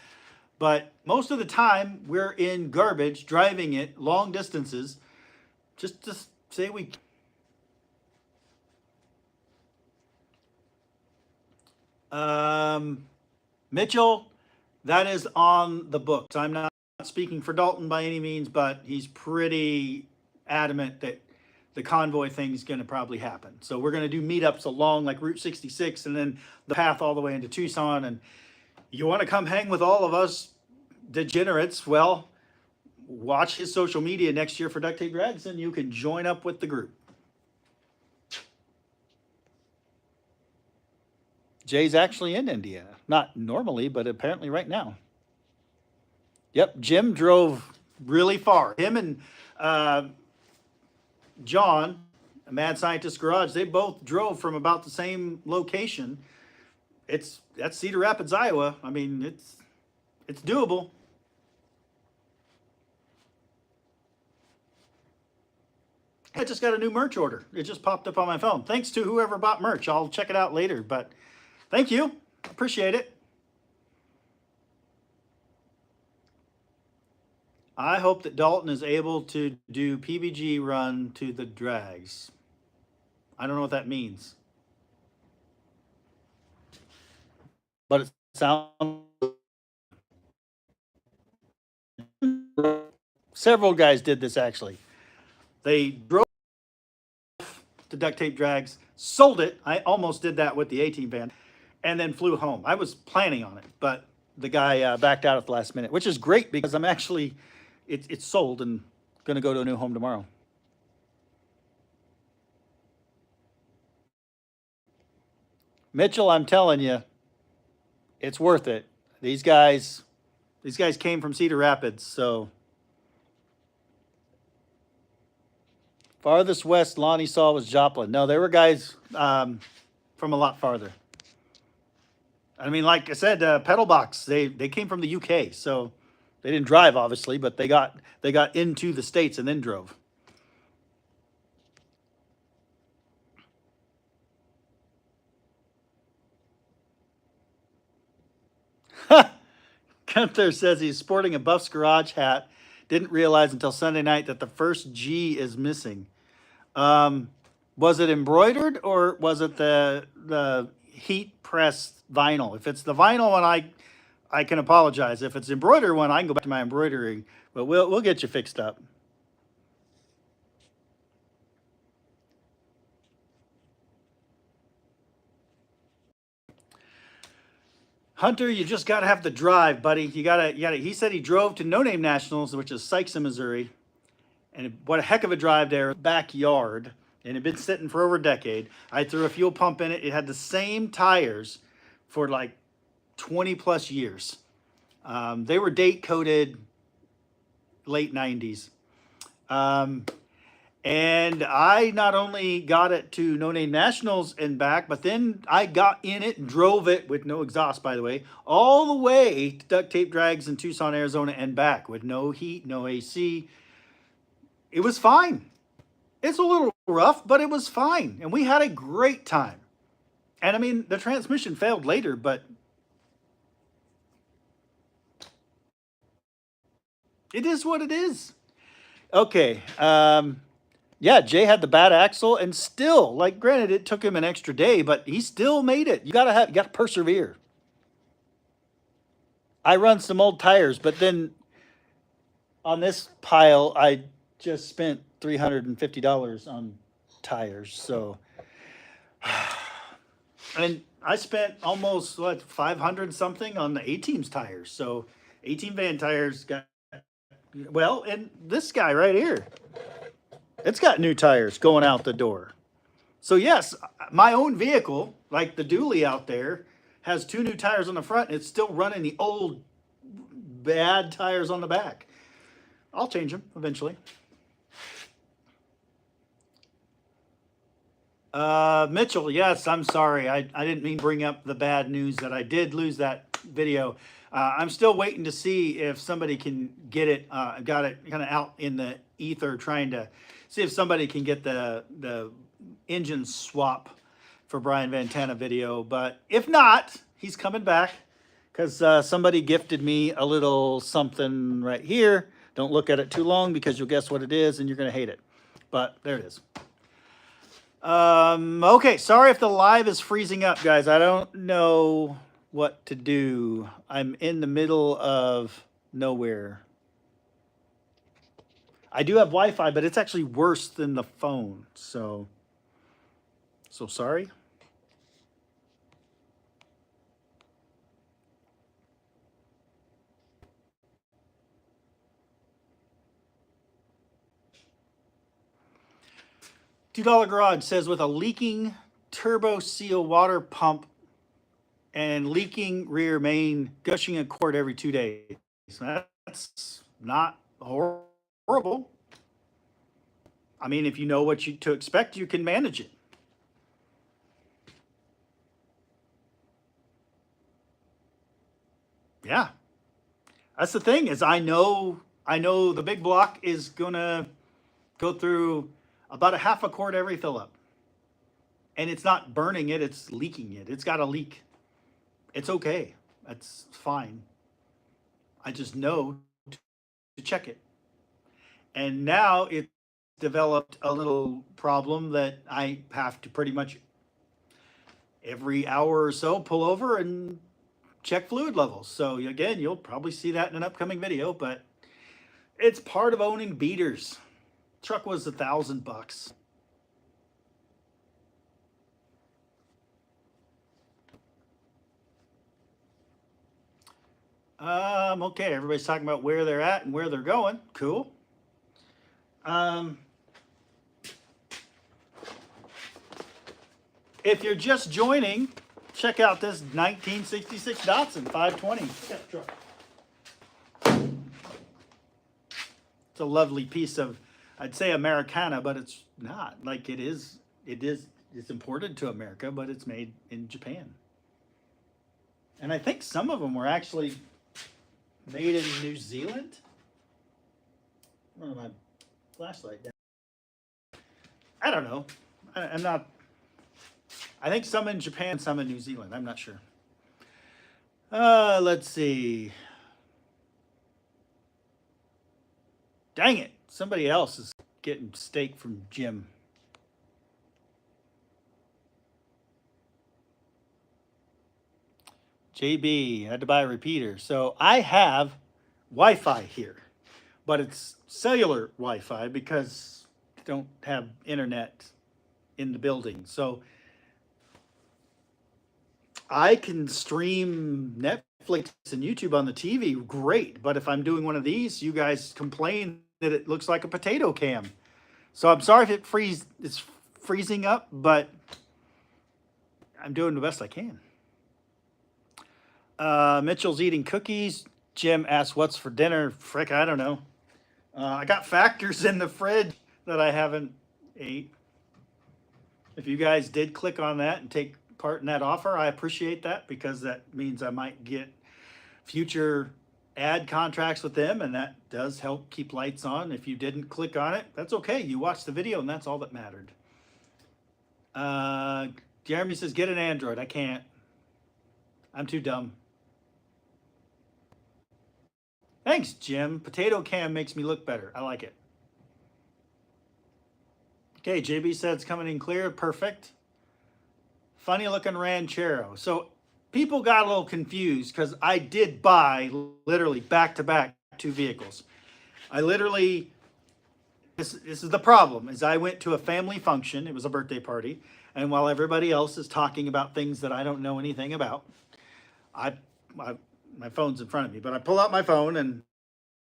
But most of the time, we're in garbage, driving it long distances, just to say we. Mitchell, that is on the books. I'm not speaking for Dalton by any means, but he's pretty adamant that the convoy thing is going to probably happen. So we're going to do meetups along like Route 66 and then the path all the way into Tucson. And You want to come hang with all of us degenerates? Well, watch his social media next year for Duct Tape Drags, and you can join up with the group. Jay's actually in Indiana. Not normally, but apparently right now. Yep, Jim drove really far. Him and John, a Mad Scientist Garage, they both drove from about the same location. That's Cedar Rapids, Iowa. I mean, it's doable. I just got a new merch order. It just popped up on my phone. Thanks to whoever bought merch. I'll check it out later, but thank you. Appreciate it. I hope that Dalton is able to do PBG run to the drags. I don't know what that means. But it sounds... Several guys did this actually. They drove to Duct Tape Drags, sold it. I almost did that with the A-Team van, and then flew home. I was planning on it, but the guy backed out at the last minute, which is great because I'm actually, it's sold and going to go to a new home tomorrow. Mitchell, I'm telling you, it's worth it. These guys came from Cedar Rapids, so. Farthest west Lonnie saw was Joplin. No, there were guys from a lot farther. I mean, like I said, Pedalbox, they came from the UK, so they didn't drive obviously, but they got into the States and then drove. Gunther says he's sporting a Buff's Garage hat. Didn't realize until Sunday night that the first G is missing. Was it embroidered or was it the heat pressed vinyl? If it's the vinyl one, I can apologize. If it's embroidered one, I can go back to my embroidery, but we'll get you fixed up. Hunter, you just got to have the drive, buddy. You gotta. He said he drove to No Name Nationals, which is Sykes in Missouri, and what a heck of a drive there, backyard, and it had been sitting for over a decade. I threw a fuel pump in it. It had the same tires for like 20 plus years. They were date coded late 90s. And I not only got it to No Name Nationals and back, but then I got in it and drove it with no exhaust, by the way, all the way to Duct Tape Drags in Tucson, Arizona and back with no heat, no AC. It was fine. It's a little rough, but it was fine. And we had a great time. And I mean, the transmission failed later, but it is what it is. Okay. Yeah, Jay had the bad axle and still, like, granted, it took him an extra day, but he still made it. You gotta persevere. I run some old tires, but then on this pile, I just spent $350 on tires. So, and I spent almost what 500 something on the A-Team's tires. So, A-Team van tires got well, and this guy right here, it's got new tires going out the door. So yes, my own vehicle, like the dually out there, has 2 new tires on the front. And it's still running the old bad tires on the back. I'll change them eventually. Mitchell, yes, I'm sorry. I didn't mean to bring up the bad news that I did lose that video. I'm still waiting to see if somebody can get it. Got it kind of out in the ether, trying to see if somebody can get the engine swap for Brian Vantana video. But if not, he's coming back because somebody gifted me a little something right here. Don't look at it too long because you'll guess what it is and you're going to hate it. But there it is. Okay, sorry if the live is freezing up, guys. I don't know what to do. I'm in the middle of nowhere. I do have Wi-Fi, but it's actually worse than the phone. So sorry. $2 Garage says with a leaking turbo seal water pump and leaking rear main, gushing a quart every 2 days. That's not horrible. I mean, if you know what to expect, you can manage it. Yeah. That's the thing is I know the big block is gonna go through about a half a quart every fill up. And it's not burning it, it's leaking it. It's got a leak. It's okay. That's fine. I just know to check it. And now it's developed a little problem that I have to pretty much every hour or so pull over and check fluid levels. So again, you'll probably see that in an upcoming video, but it's part of owning beaters. Truck was $1,000. Okay, everybody's talking about where they're at and where they're going. Cool. If you're just joining, check out this 1966 Datsun 520 pickup truck. It's a lovely piece of, I'd say Americana, but it's not. Like it's imported to America, but it's made in Japan. And I think some of them were actually made in New Zealand. I don't know, my flashlight down. I don't know. I'm not. I think some in Japan, some in New Zealand. I'm not sure. Let's see. Dang it. Somebody else is getting steak from Jim. JB had to buy a repeater. So I have Wi-Fi here, but it's cellular Wi-Fi because I don't have internet in the building. So I can stream Netflix and YouTube on the TV, great. But if I'm doing one of these, you guys complain that it looks like a potato can. So I'm sorry if it's freezing up, but I'm doing the best I can. Mitchell's eating cookies. Jim asks, what's for dinner? Frick, I don't know. I got factors in the fridge that I haven't ate. If you guys did click on that and take part in that offer, I appreciate that because that means I might get future ad contracts with them, and that does help keep lights on. If you didn't click on it, that's okay. You watched the video, and that's all that mattered. Jeremy says, get an Android. I can't. I'm too dumb. Thanks, Jim. Potato can makes me look better. I like it. Okay, JB said it's coming in clear. Perfect. Funny looking Ranchero. So people got a little confused because I did buy literally back-to-back 2 vehicles. I literally, this is the problem, is I went to a family function. It was a birthday party. And while everybody else is talking about things that I don't know anything about, my phone's in front of me, but I pull out my phone and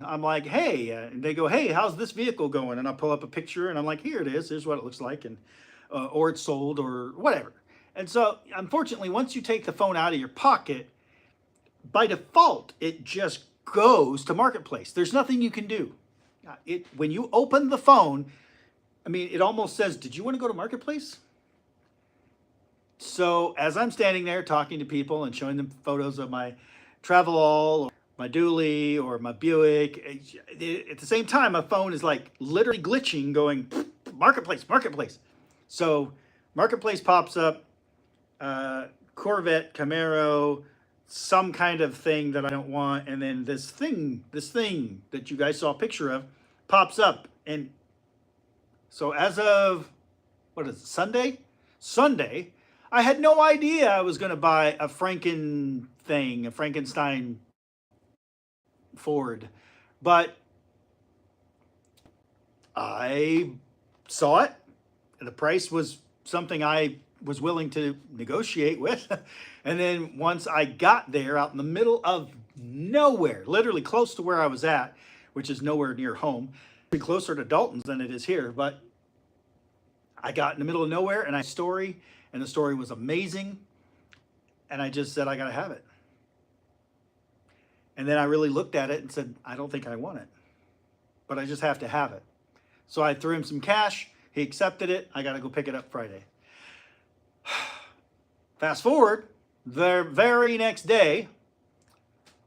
I'm like, hey, and they go, hey, how's this vehicle going? And I pull up a picture and I'm like, here it is. Here's what it looks like. And, or it's sold or whatever. And so unfortunately, once you take the phone out of your pocket, by default, it just goes to Marketplace. There's nothing you can do. When you open the phone, I mean, it almost says, did you want to go to Marketplace? So as I'm standing there talking to people and showing them photos of my Travelall, or my Dually, or my Buick, at the same time, my phone is like literally glitching going, Marketplace, Marketplace. So Marketplace pops up, Corvette, Camaro, some kind of thing that I don't want. And then this thing that you guys saw a picture of pops up. And so as of, what is it, Sunday, I had no idea I was going to buy a Frankenstein Ford, but I saw it and the price was something I was willing to negotiate with. And then once I got there out in the middle of nowhere, literally close to where I was at, which is nowhere near home, closer to Dalton's than it is here, but I got in the middle of nowhere and and the story was amazing. And I just said, I got to have it. And then I really looked at it and said, I don't think I want it, but I just have to have it. So I threw him some cash. He accepted it. I got to go pick it up Friday. Fast forward, the very next day,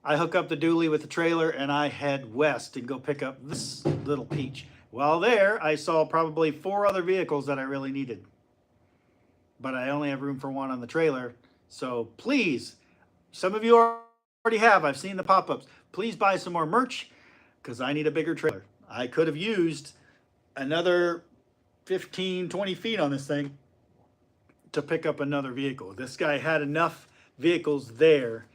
I hook up the dually with the trailer and I head west and go pick up this little peach. While there, I saw probably 4 other vehicles that I really needed. But I only have room for one on the trailer. So please, some of you already have. I've seen the pop-ups. Please buy some more merch because I need a bigger trailer. I could have used another 15, 20 feet on this thing to pick up another vehicle. This guy had enough vehicles there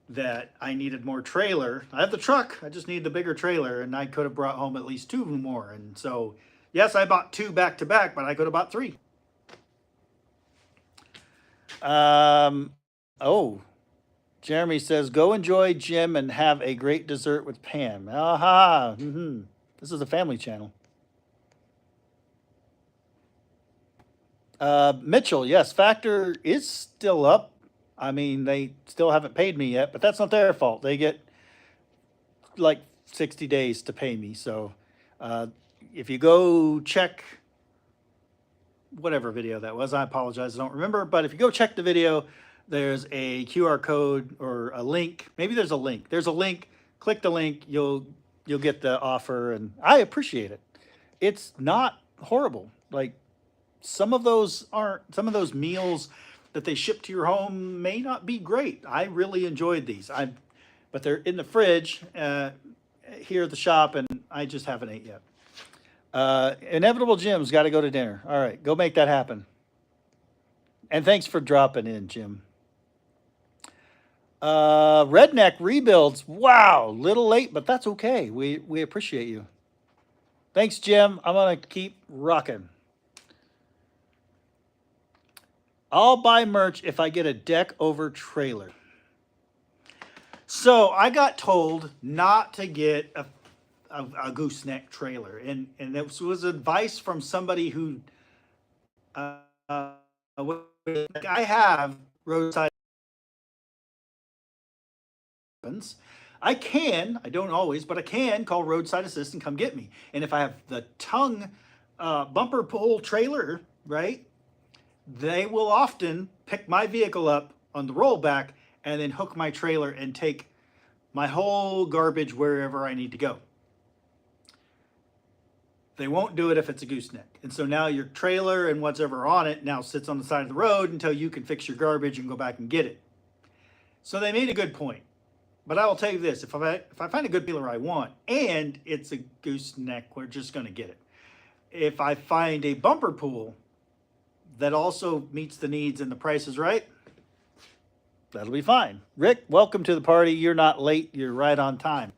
that I needed more trailer. I have the truck, I just need the bigger trailer, and I could have brought home at least 2 more. And so, yes, I bought 2 back to back, but I could have bought 3. Oh, Jeremy says, go enjoy Jim and have a great dessert with Pam. Aha. This is a family channel. Mitchell, yes, Factor is still up. I mean, they still haven't paid me yet, but that's not their fault. They get like 60 days to pay me. So if you go check whatever video that was, I apologize, I don't remember. But if you go check the video, there's a QR code or a link. Maybe there's a link. There's a link. Click the link. You'll get the offer, and I appreciate it. It's not horrible. Like some of those meals that they ship to your home may not be great. I really enjoyed these. But they're in the fridge here at the shop, and I just haven't ate yet. Inevitable Jim's got to go to dinner. All right, go make that happen. And thanks for dropping in, Jim. Redneck Rebuilds. Wow, little late, but that's okay. We appreciate you. Thanks, Jim. I'm going to keep rocking. I'll buy merch if I get a deck over trailer. So I got told not to get a gooseneck trailer, and this was advice from somebody who I have roadside. I don't always, but I can call roadside assist and come get me. And if I have the tongue bumper pull trailer, right, they will often pick my vehicle up on the rollback and then hook my trailer and take my whole garbage wherever I need to go. They won't do it if it's a gooseneck. And so now your trailer and whatever on it now sits on the side of the road until you can fix your garbage and go back and get it. So they made a good point. But I will tell you this, if I find a good dealer I want and it's a gooseneck, we're just going to get it. If I find a bumper pull that also meets the needs and the price is right, that'll be fine. Rick, welcome to the party. You're not late. You're right on time.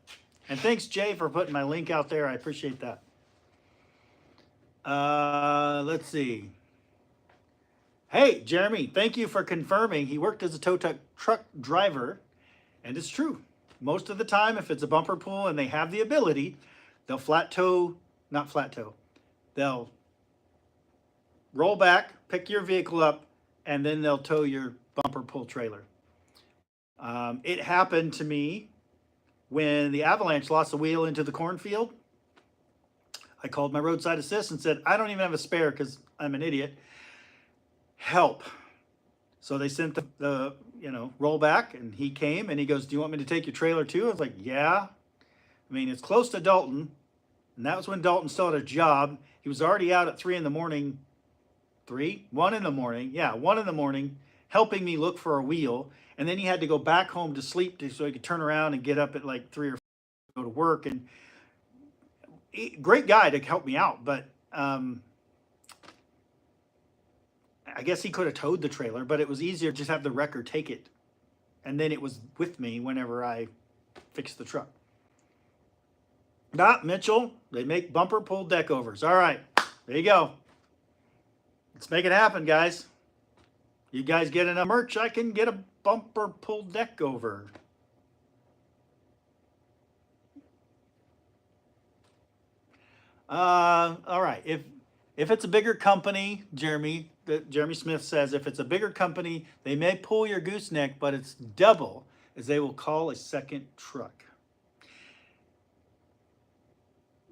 And thanks, Jay, for putting my link out there. I appreciate that. Let's see. Hey, Jeremy, thank you for confirming. He worked as a tow truck driver, and it's true. Most of the time, if it's a bumper pull and they have the ability, they'll they'll roll back, pick your vehicle up, and then they'll tow your bumper pull trailer. It happened to me when the avalanche lost a wheel into the cornfield. I called my roadside assist and said, I don't even have a spare because I'm an idiot. Help. So they sent the rollback, and he came and he goes, do you want me to take your trailer too? I was like, yeah. I mean, it's close to Dalton, and that was when Dalton still had a job. He was already out at 1 in the morning, helping me look for a wheel. And then he had to go back home to sleep so he could turn around and get up at like 3 or 4 to go to work. And great guy to help me out, but I guess he could have towed the trailer, but it was easier to just have the wrecker take it. And then it was with me whenever I fixed the truck. Mitchell, they make bumper pull deck overs. All right, there you go. Let's make it happen, guys. You guys get enough merch, I can get a bumper pull deck over. All right, If it's a bigger company, Jeremy Smith says, if it's a bigger company, they may pull your gooseneck, but it's double, as they will call a second truck.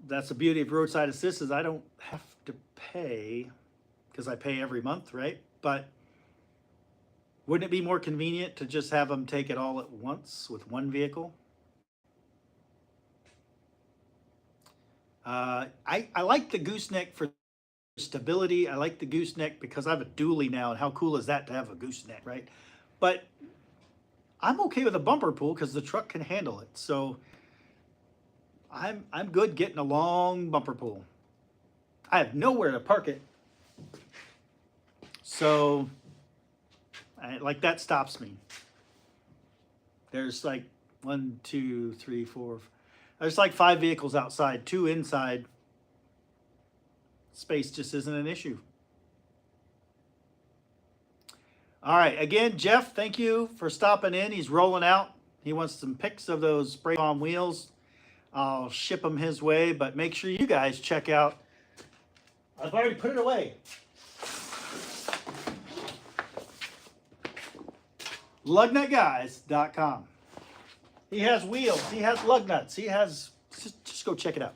That's the beauty of roadside assist, is I don't have to pay, because I pay every month, right? But wouldn't it be more convenient to just have them take it all at once with one vehicle? I like the gooseneck for stability. I like the gooseneck because I have a dually now, and how cool is that to have a gooseneck, right? But I'm okay with a bumper pull because the truck can handle it. So I'm good getting a long bumper pull. I have nowhere to park it, so like that stops me. There's like 1, 2, 3, 4. There's like 5 vehicles outside, 2 inside. Space just isn't an issue. All right, again, Jeff, thank you for stopping in. He's rolling out. He wants some pics of those spray foam wheels. I'll ship them his way, but make sure you guys check out. I've already put it away. lugnutguys.com. He has wheels. He has lug nuts. He has, just go check it out.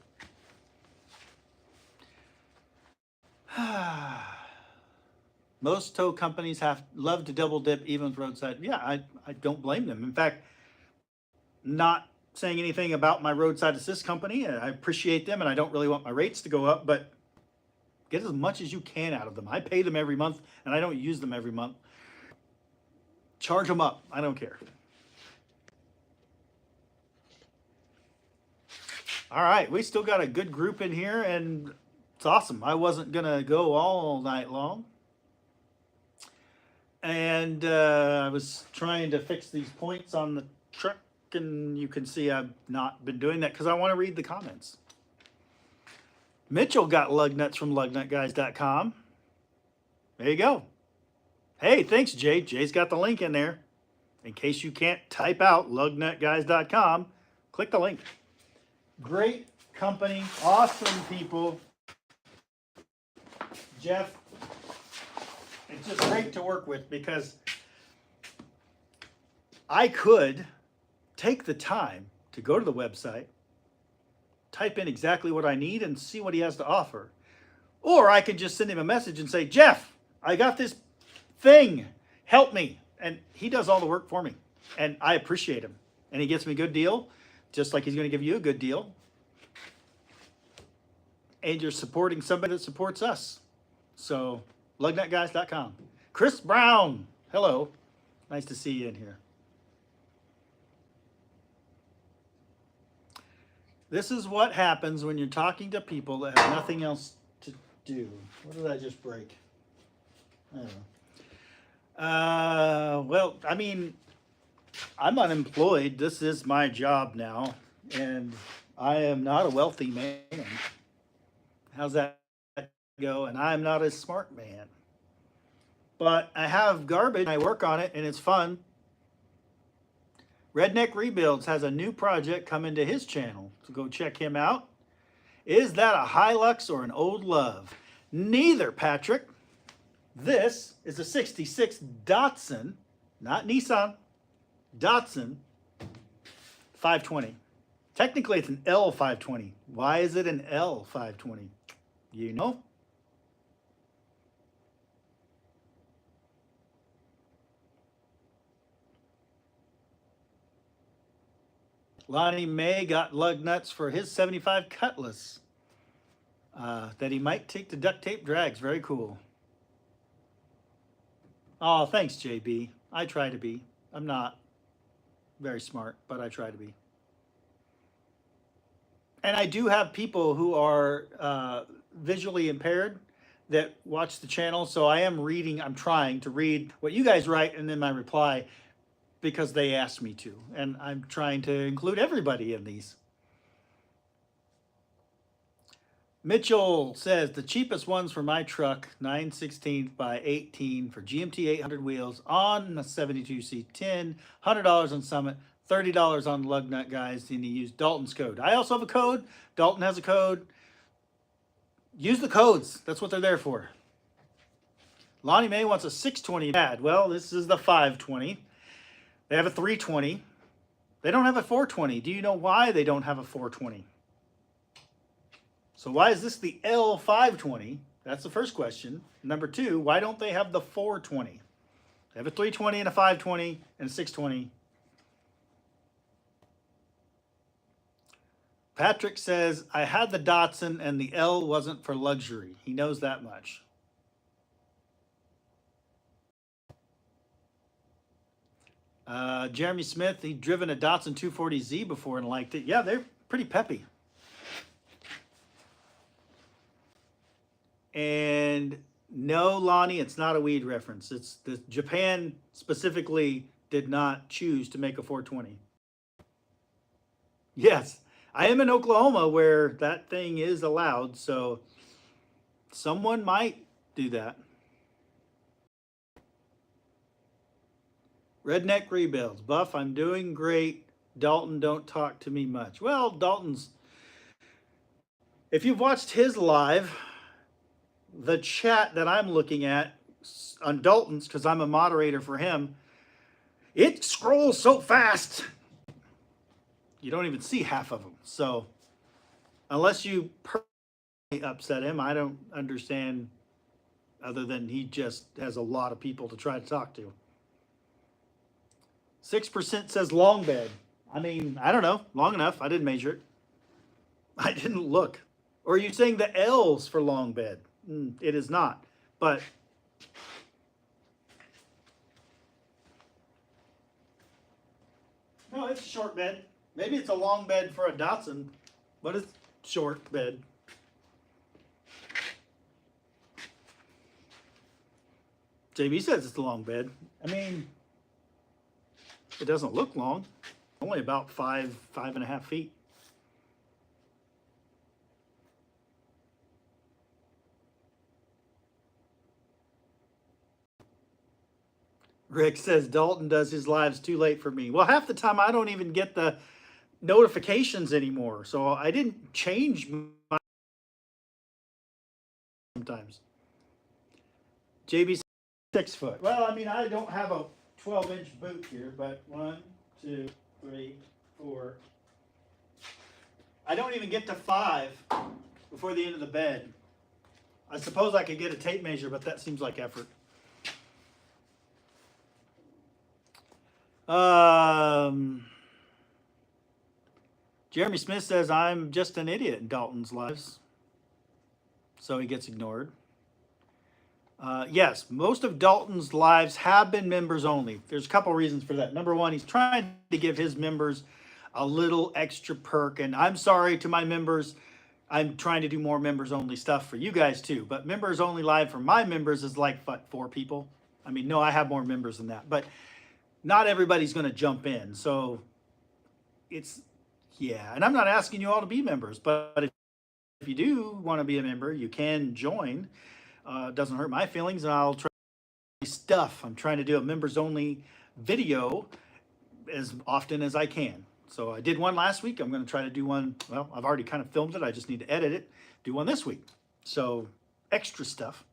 Most tow companies love to double dip even with roadside. Yeah, I don't blame them. In fact, not saying anything about my roadside assist company. I appreciate them, and I don't really want my rates to go up, but get as much as you can out of them. I pay them every month, and I don't use them every month. Charge them up. I don't care. All right, we still got a good group in here, and it's awesome. I wasn't going to go all night long. And I was trying to fix these points on the truck, and you can see I've not been doing that because I want to read the comments. Mitchell got lug nuts from lugnutguys.com. There you go. Hey, thanks, Jay. Jay's got the link in there. In case you can't type out lugnutguys.com, click the link. Great company, awesome people. Jeff, it's just great to work with because I could take the time to go to the website, type in exactly what I need, and see what he has to offer. Or I could just send him a message and say, Jeff, I got this thing, help me. And he does all the work for me. And I appreciate him. And he gets me a good deal, just like he's going to give you a good deal. And you're supporting somebody that supports us. So, lugnutguys.com. Chris Brown, hello. Nice to see you in here. This is what happens when you're talking to people that have nothing else to do. What did I just break? I don't know. Well, I mean, I'm unemployed. This is my job now, and I am not a wealthy man. How's that go? And I'm not a smart man. But I have garbage, I work on it, and it's fun. Redneck Rebuilds has a new project coming to his channel, so go check him out. Is that a Hilux or an old love? Neither, Patrick. This is a 66 Datsun, not Nissan, Datsun 520. Technically, it's an L520. Why is it an L520? You know? Lonnie May got lug nuts for his 75 Cutlass that he might take to duct tape drags. Very cool. Oh, thanks, JB. I try to be. I'm not very smart, but I try to be. And I do have people who are visually impaired that watch the channel. So I am reading, I'm trying to read what you guys write and then my reply because they asked me to. And I'm trying to include everybody in these. Mitchell says the cheapest ones for my truck, 9/16 by 18 for GMT 800 wheels on a 72C10, $100 on Summit, $30 on Lug Nut Guys, and he used Dalton's code. I also have a code. Dalton has a code. Use the codes. That's what they're there for. Lonnie Mae wants a 620 pad. Well, this is the 520. They have a 320. They don't have a 420. Do you know why they don't have a 420? So why is this the L520? That's the first question. Number two, why don't they have the 420? They have a 320 and a 520 and a 620. Patrick says, I had the Datsun and the L wasn't for luxury. He knows that much. Jeremy Smith, he'd driven a Datsun 240Z before and liked it. Yeah, they're pretty peppy. And no, Lonnie, it's not a weed reference. It's the Japan specifically did not choose to make a 420. Yes, I am in Oklahoma where that thing is allowed, so someone might do that. Redneck Rebuilds. Buff, I'm doing great. Dalton, don't talk to me much. Well, Dalton's, if you've watched his live, the chat that I'm looking at on Dalton's, because I'm a moderator for him, it scrolls so fast, you don't even see half of them. So unless you personally upset him, I don't understand, other than he just has a lot of people to try to talk to. 6% says long bed. I mean, I don't know, long enough. I didn't measure it. I didn't look. Or are you saying the L's for long bed? It is not, but no, it's a short bed. Maybe it's a long bed for a Datsun, but it's short bed. JB says it's a long bed. I mean, it doesn't look long. Only about 5.5 feet. Rick says Dalton does his lives too late for me. Well, half the time I don't even get the notifications anymore. So I didn't change my sometimes. JB 6 foot. Well, I mean, I don't have a 12-inch boot here, but 1, 2, 3, 4. I don't even get to 5 before the end of the bed. I suppose I could get a tape measure, but that seems like effort. Jeremy Smith says I'm just an idiot in Dalton's lives, so he gets ignored. Yes, most of Dalton's lives have been members only. There's a couple reasons for that. Number one, he's trying to give his members a little extra perk, and I'm sorry to my members. I'm trying to do more members only stuff for you guys too, but members only live for my members is like, what, 4 people? I mean, no, I have more members than that, but not everybody's going to jump in. So it's, yeah. And I'm not asking you all to be members, but if you do want to be a member, you can join. Doesn't hurt my feelings, and I'll try stuff. I'm trying to do a members only video as often as I can. So I did one last week. I'm going to try to do one. Well, I've already kind of filmed it. I just need to edit it. Do one this week. So extra stuff.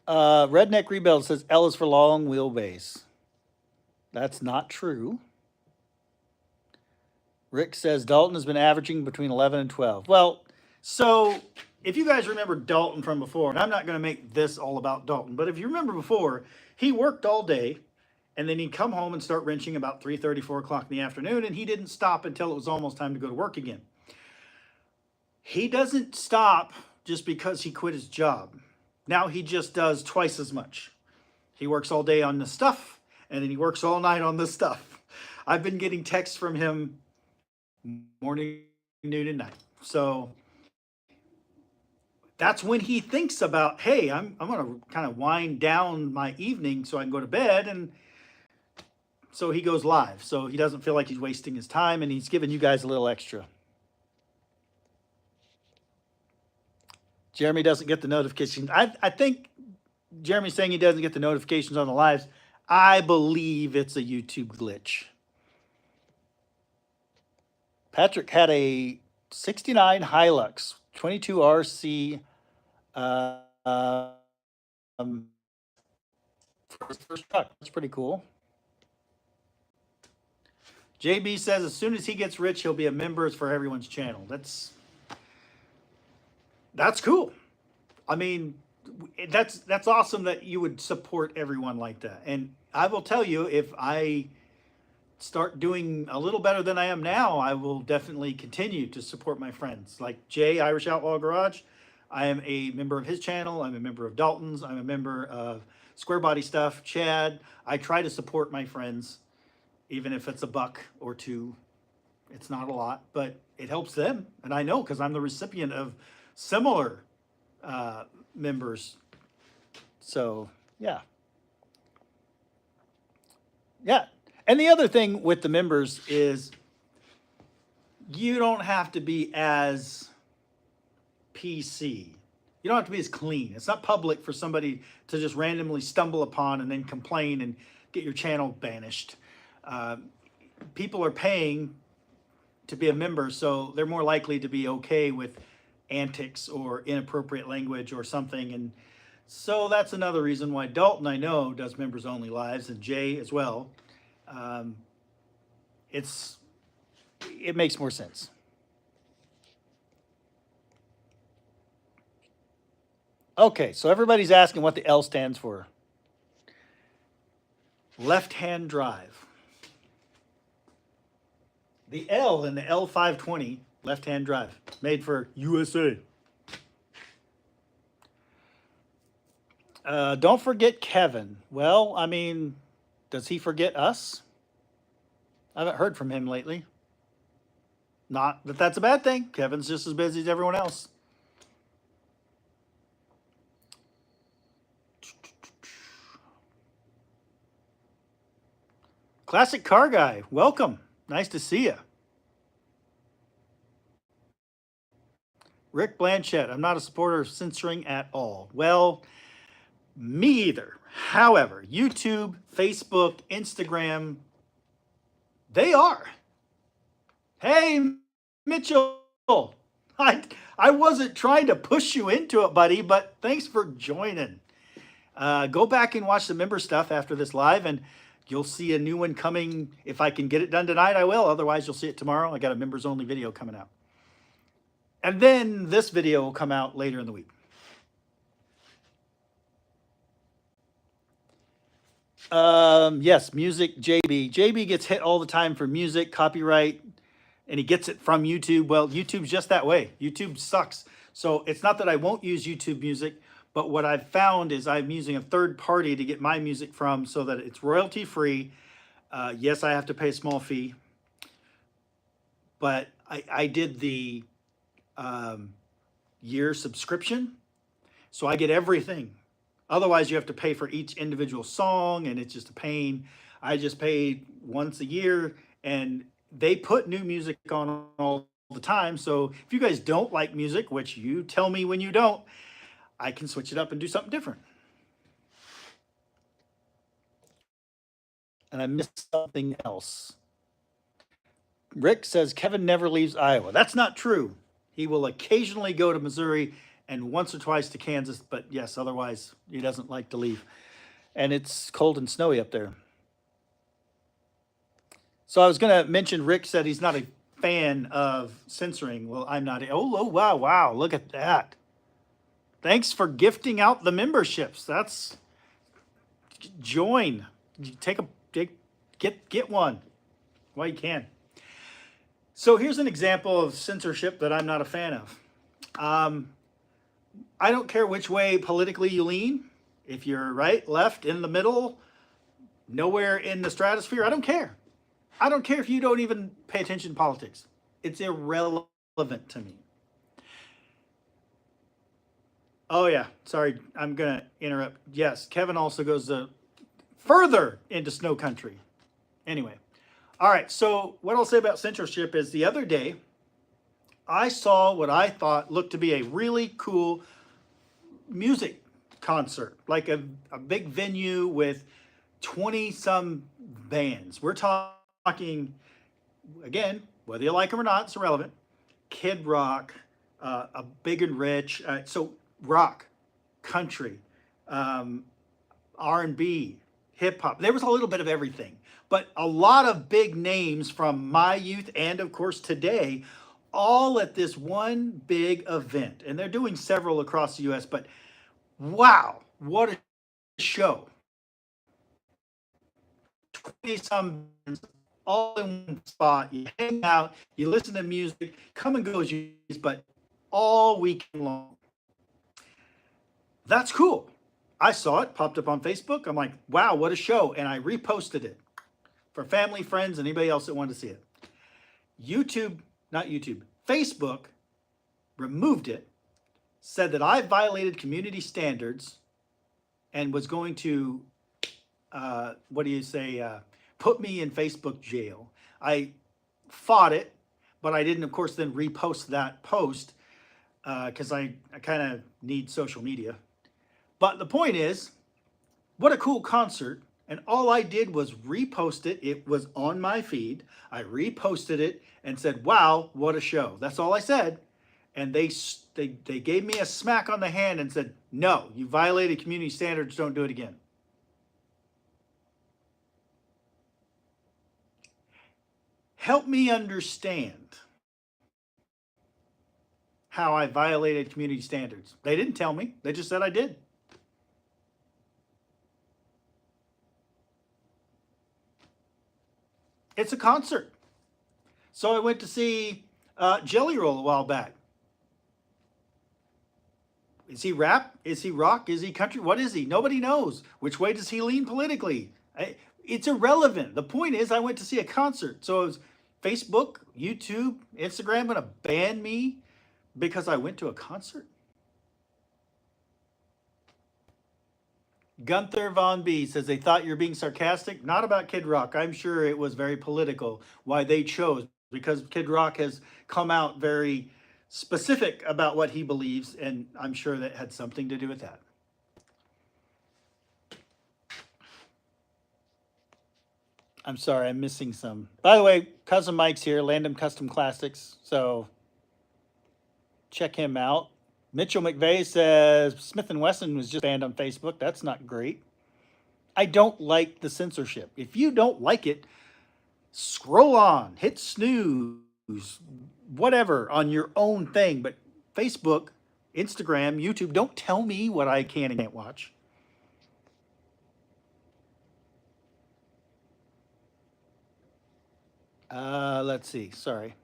Redneck Rebuild says L is for long wheelbase. That's not true. Rick says Dalton has been averaging between 11 and 12. Well, so if you guys remember Dalton from before, and I'm not going to make this all about Dalton, but if you remember before, he worked all day, and then he'd come home and start wrenching about 3:30, 4 o'clock in the afternoon, and he didn't stop until it was almost time to go to work again. He doesn't stop just because he quit his job. Now he just does twice as much. He works all day on this stuff, and then he works all night on this stuff. I've been getting texts from him morning, noon, and night. So that's when he thinks about, hey, I'm going to kind of wind down my evening so I can go to bed. And so he goes live. So he doesn't feel like he's wasting his time, and he's giving you guys a little extra. Jeremy doesn't get the notifications. I think Jeremy's saying he doesn't get the notifications on the lives. I believe it's a YouTube glitch. Patrick had a '69 Hilux 22 RC. First truck. That's pretty cool. JB says as soon as he gets rich, he'll be a member for everyone's channel. That's cool. I mean, that's awesome that you would support everyone like that. And I will tell you, if I start doing a little better than I am now, I will definitely continue to support my friends. Like Jay, Irish Outlaw Garage, I am a member of his channel. I'm a member of Dalton's. I'm a member of Square Body Stuff. Chad, I try to support my friends, even if it's $1 or $2. It's not a lot, but it helps them. And I know because I'm the recipient of similar members. So, yeah. Yeah. And the other thing with the members is you don't have to be as PC. You don't have to be as clean. It's not public for somebody to just randomly stumble upon and then complain and get your channel banished. People are paying to be a member, so they're more likely to be okay with antics or inappropriate language or something. And so that's another reason why Dalton, I know, does members only lives, and Jay as well. It makes more sense. Okay, so everybody's asking what the L stands for. Left-hand drive. The L in the L520, left-hand drive, made for USA. Don't forget Kevin. Well, I mean, does he forget us? I haven't heard from him lately. Not that that's a bad thing. Kevin's just as busy as everyone else. Classic Car Guy, welcome. Nice to see you. Rick Blanchett, I'm not a supporter of censoring at all. Well, me either. However, YouTube, Facebook, Instagram, they are. Hey, Mitchell, I wasn't trying to push you into it, buddy, but thanks for joining. Go back and watch the member stuff after this live, and you'll see a new one coming. If I can get it done tonight, I will. Otherwise, you'll see it tomorrow. I got a members only video coming out. And then this video will come out later in the week. Yes, music, JB. JB gets hit all the time for music, copyright, and he gets it from YouTube. Well, YouTube's just that way. YouTube sucks. So it's not that I won't use YouTube music, but what I've found is I'm using a third party to get my music from so that it's royalty free. Yes, I have to pay a small fee, but I did the year subscription, so I get everything. Otherwise, you have to pay for each individual song, and it's just a pain. I just paid once a year, and they put new music on all the time. So if you guys don't like music, which you tell me when you don't, I can switch it up and do something different. And I missed something else. Rick says Kevin never leaves Iowa. That's not true. He will occasionally go to Missouri and once or twice to Kansas, but yes, otherwise he doesn't like to leave. And it's cold and snowy up there. So I was going to mention Rick said he's not a fan of censoring. Well, I'm not. Oh, wow, look at that. Thanks for gifting out the memberships. That's join. Get one while you can. So here's an example of censorship that I'm not a fan of. I don't care which way politically you lean. If you're right, left, in the middle, nowhere in the stratosphere, I don't care. I don't care if you don't even pay attention to politics. It's irrelevant to me. Oh yeah, sorry, I'm gonna interrupt. Yes, Kevin also goes further into snow country. Anyway, all right, so what I'll say about censorship is the other day, I saw what I thought looked to be a really cool music concert, like a big venue with 20 some bands. We're talking, again, whether you like them or not, it's irrelevant. Kid Rock, a Big and Rich, so rock, country, um, R&B, hip hop. There was a little bit of everything, but a lot of big names from my youth and of course today, all at this one big event. And they're doing several across the US, but wow, what a show. 20 some all in one spot. You hang out, you listen to music, come and go as you please, but all weekend long. That's cool. I saw it, popped up on Facebook. I'm like, wow, what a show. And I reposted it for family, friends, and anybody else that wanted to see it. YouTube, not YouTube, Facebook removed it, said that I violated community standards and was going to, what do you say, put me in Facebook jail. I fought it, but I didn't, of course, then repost that post because I kind of need social media. But the point is, what a cool concert. And all I did was repost it. It was on my feed. I reposted it and said, wow, what a show. That's all I said. And they gave me a smack on the hand and said, no, you violated community standards. Don't do it again. Help me understand how I violated community standards. They didn't tell me. They just said I did. It's a concert. So I went to see Jelly Roll a while back. Is he rap? Is he rock? Is he country? What is he? Nobody knows. Which way does he lean politically? It's irrelevant. The point is, I went to see a concert. So it was Facebook, YouTube, Instagram going to ban me because I went to a concert? Gunther Von B says they thought you're being sarcastic. Not about Kid Rock. I'm sure it was very political why they chose, because Kid Rock has come out very specific about what he believes, and I'm sure that had something to do with that. I'm sorry, I'm missing some. By the way, Cousin Mike's here, Landom Custom Classics, so check him out. Mitchell McVeigh says Smith & Wesson was just banned on Facebook. That's not great. I don't like the censorship. If you don't like it, scroll on, hit snooze, whatever on your own thing. But Facebook, Instagram, YouTube, don't tell me what I can and can't watch. Let's see. Sorry.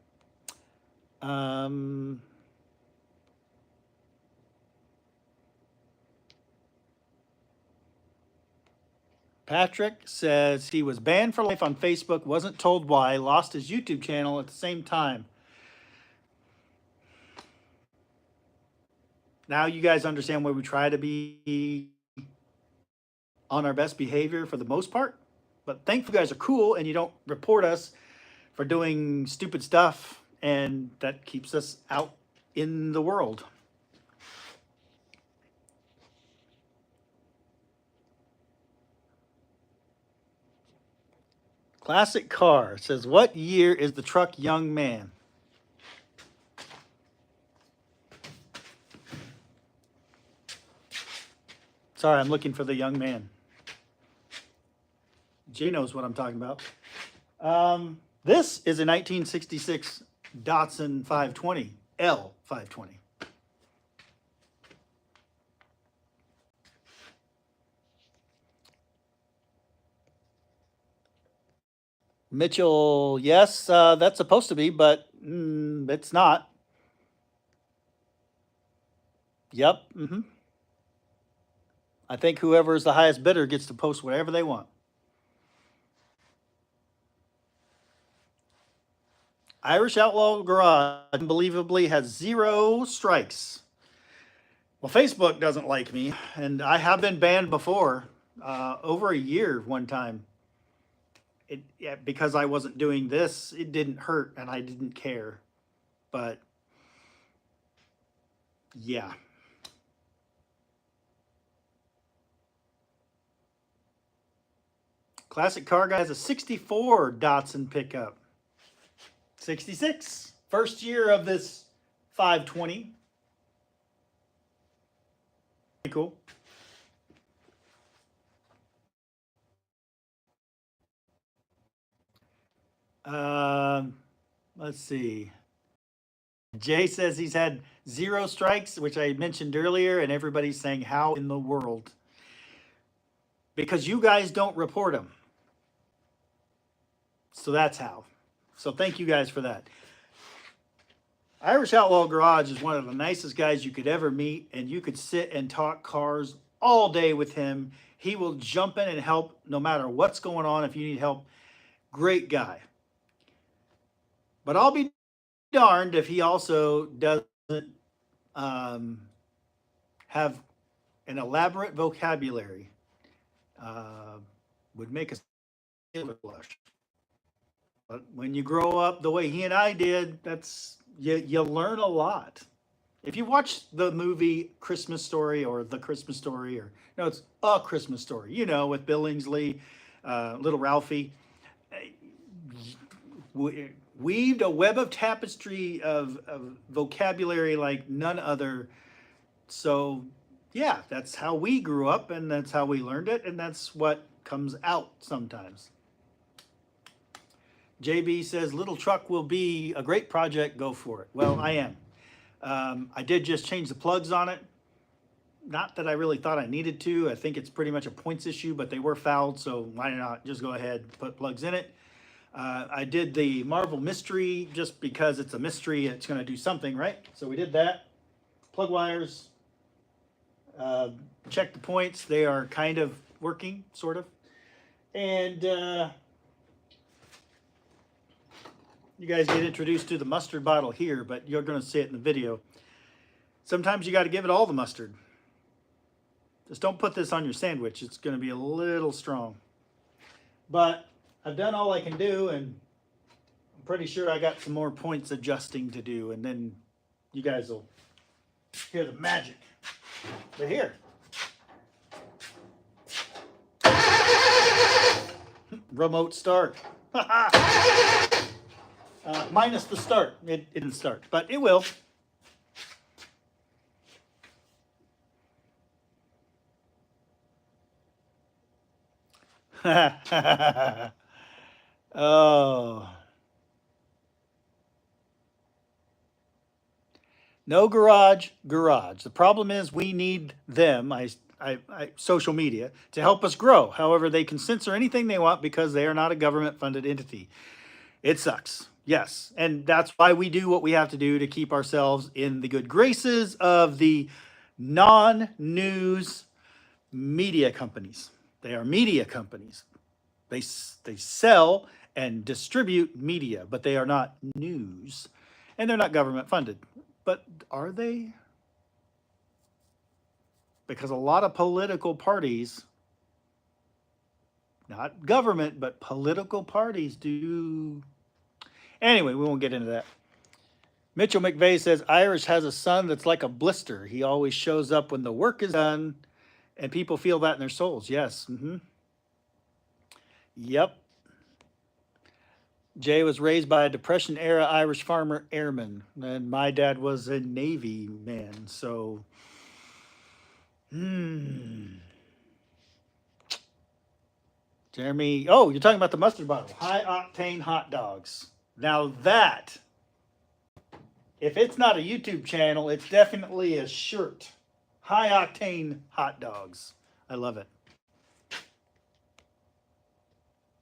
Patrick says he was banned for life on Facebook, wasn't told why, lost his YouTube channel at the same time. Now you guys understand why we try to be on our best behavior for the most part. But thankfully you guys are cool and you don't report us for doing stupid stuff, and that keeps us out in the world. Classic Car says, what year is the truck Young Man? Sorry, I'm looking for the Young Man. Jay knows what I'm talking about. This is a 1966 Datsun 520, L 520. Mitchell, yes, that's supposed to be, but it's not. Yep. I think whoever is the highest bidder gets to post whatever they want. Irish Outlaw Garage unbelievably has 0 strikes. Well, Facebook doesn't like me, and I have been banned before, over a year one time. Because I wasn't doing this, it didn't hurt, and I didn't care. But yeah. Classic Car Guy has a 64 Datsun pickup. 66. First year of this 520. Pretty cool. Let's see. Jay says he's had 0 strikes, which I mentioned earlier, and everybody's saying, how in the world? Because you guys don't report them. So that's how. So thank you guys for that. Irish Outlaw Garage is one of the nicest guys you could ever meet, and you could sit and talk cars all day with him. He will jump in and help no matter what's going on if you need help. Great guy. But I'll be darned if he also doesn't have an elaborate vocabulary. Would make us blush. But when you grow up the way he and I did, that's you learn a lot. If you watch the movie Christmas Story or The Christmas Story, or no, it's A Christmas Story, you know, with Bill Kingsley, Little Ralphie, weaved a web of tapestry of vocabulary like none other. So yeah, that's how we grew up, and that's how we learned it, and that's what comes out sometimes. JB says, little truck will be a great project, go for it. Well, I am. I did just change the plugs on it. Not that I really thought I needed to. I think it's pretty much a points issue, but they were fouled, so why not just go ahead and put plugs in it. I did the Marvel Mystery just because it's a mystery. It's going to do something, right? So we did that. Plug wires. Check the points. They are kind of working, sort of. And you guys get introduced to the mustard bottle here, but you're going to see it in the video. Sometimes you got to give it all the mustard. Just don't put this on your sandwich. It's going to be a little strong. But I've done all I can do, and I'm pretty sure I got some more points adjusting to do, and then you guys will hear the magic. But here. Remote start. Minus the start. It didn't start, but it will. Oh. No garage. The problem is we need them, social media, to help us grow. However, they can censor anything they want because they are not a government-funded entity. It sucks. Yes. And that's why we do what we have to do to keep ourselves in the good graces of the non-news media companies. They are media companies. They sell and distribute media, but they are not news. And they're not government funded. But are they? Because a lot of political parties, not government, but political parties do. Anyway, we won't get into that. Mitchell McVeigh says, Irish has a son that's like a blister. He always shows up when the work is done, and people feel that in their souls. Yes. Yep. Jay was raised by a Depression-era Irish farmer airman, and my dad was a Navy man, so... Jeremy, oh, you're talking about the mustard bottle. High-octane hot dogs. Now that, if it's not a YouTube channel, it's definitely a shirt. High-octane hot dogs. I love it.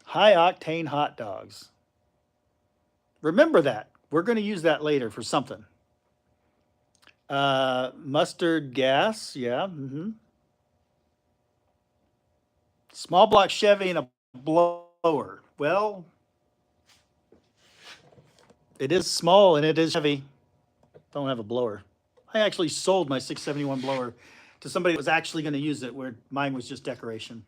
High-octane hot dogs. Remember that. We're going to use that later for something. Mustard gas, yeah. Small block Chevy and a blower. Well, it is small and it is heavy. Don't have a blower. I actually sold my 671 blower to somebody that was actually going to use it, where mine was just decoration.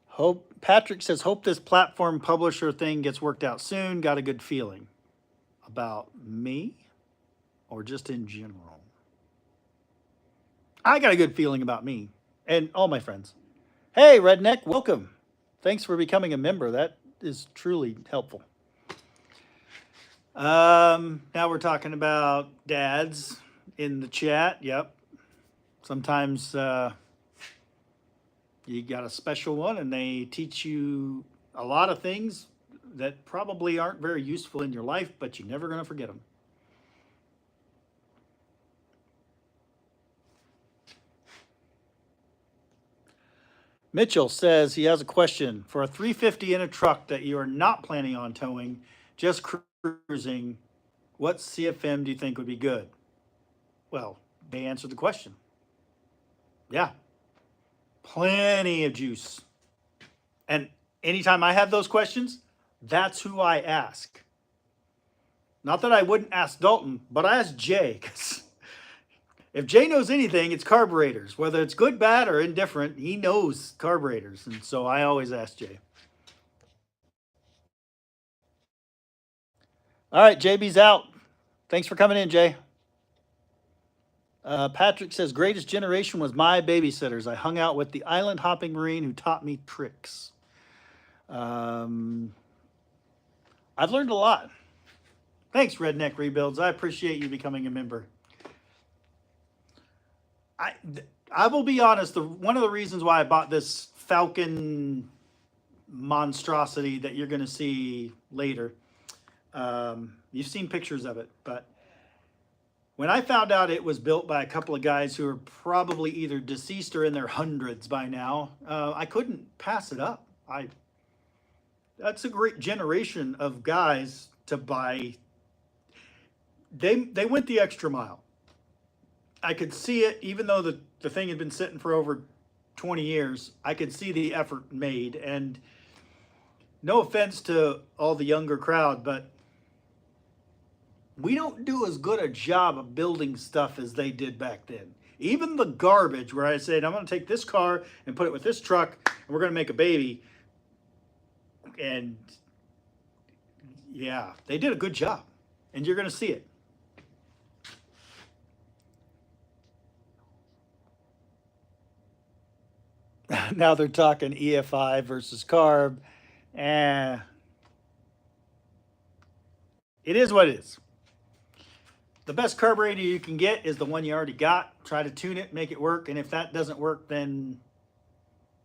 Hope Patrick says, hope this platform publisher thing gets worked out soon. Got a good feeling. About me or just in general? I got a good feeling about me and all my friends. Hey, Redneck, welcome. Thanks for becoming a member. That is truly helpful. Now we're talking about dads in the chat. Yep. Sometimes you got a special one and they teach you a lot of things that probably aren't very useful in your life, but you're never going to forget them. Mitchell says he has a question. For a 350 in a truck that you are not planning on towing, just cruising, what CFM do you think would be good? Well, they answered the question. Yeah, plenty of juice. And anytime I have those questions, that's who I ask. Not that I wouldn't ask Dalton, but I ask Jay, because if Jay knows anything, it's carburetors. Whether it's good, bad, or indifferent, he knows carburetors. And so I always ask Jay. All right, JB's out. Thanks for coming in, Jay. Patrick says, greatest generation was my babysitters. I hung out with the island hopping Marine who taught me tricks. I've learned a lot. Thanks, Redneck Rebuilds. I appreciate you becoming a member. I will be honest, one of the reasons why I bought this Falcon monstrosity that you're going to see later, you've seen pictures of it, but when I found out it was built by a couple of guys who are probably either deceased or in their hundreds by now, I couldn't pass it up. That's a great generation of guys to buy. They went the extra mile. I could see it, even though the thing had been sitting for over 20 years, I could see the effort made. And no offense to all the younger crowd, but we don't do as good a job of building stuff as they did back then. Even the garbage where I said, I'm going to take this car and put it with this truck, and we're going to make a baby. And yeah, they did a good job. And you're going to see it. Now they're talking EFI versus carb. It is what it is. The best carburetor you can get is the one you already got. Try to tune it, make it work. And if that doesn't work, then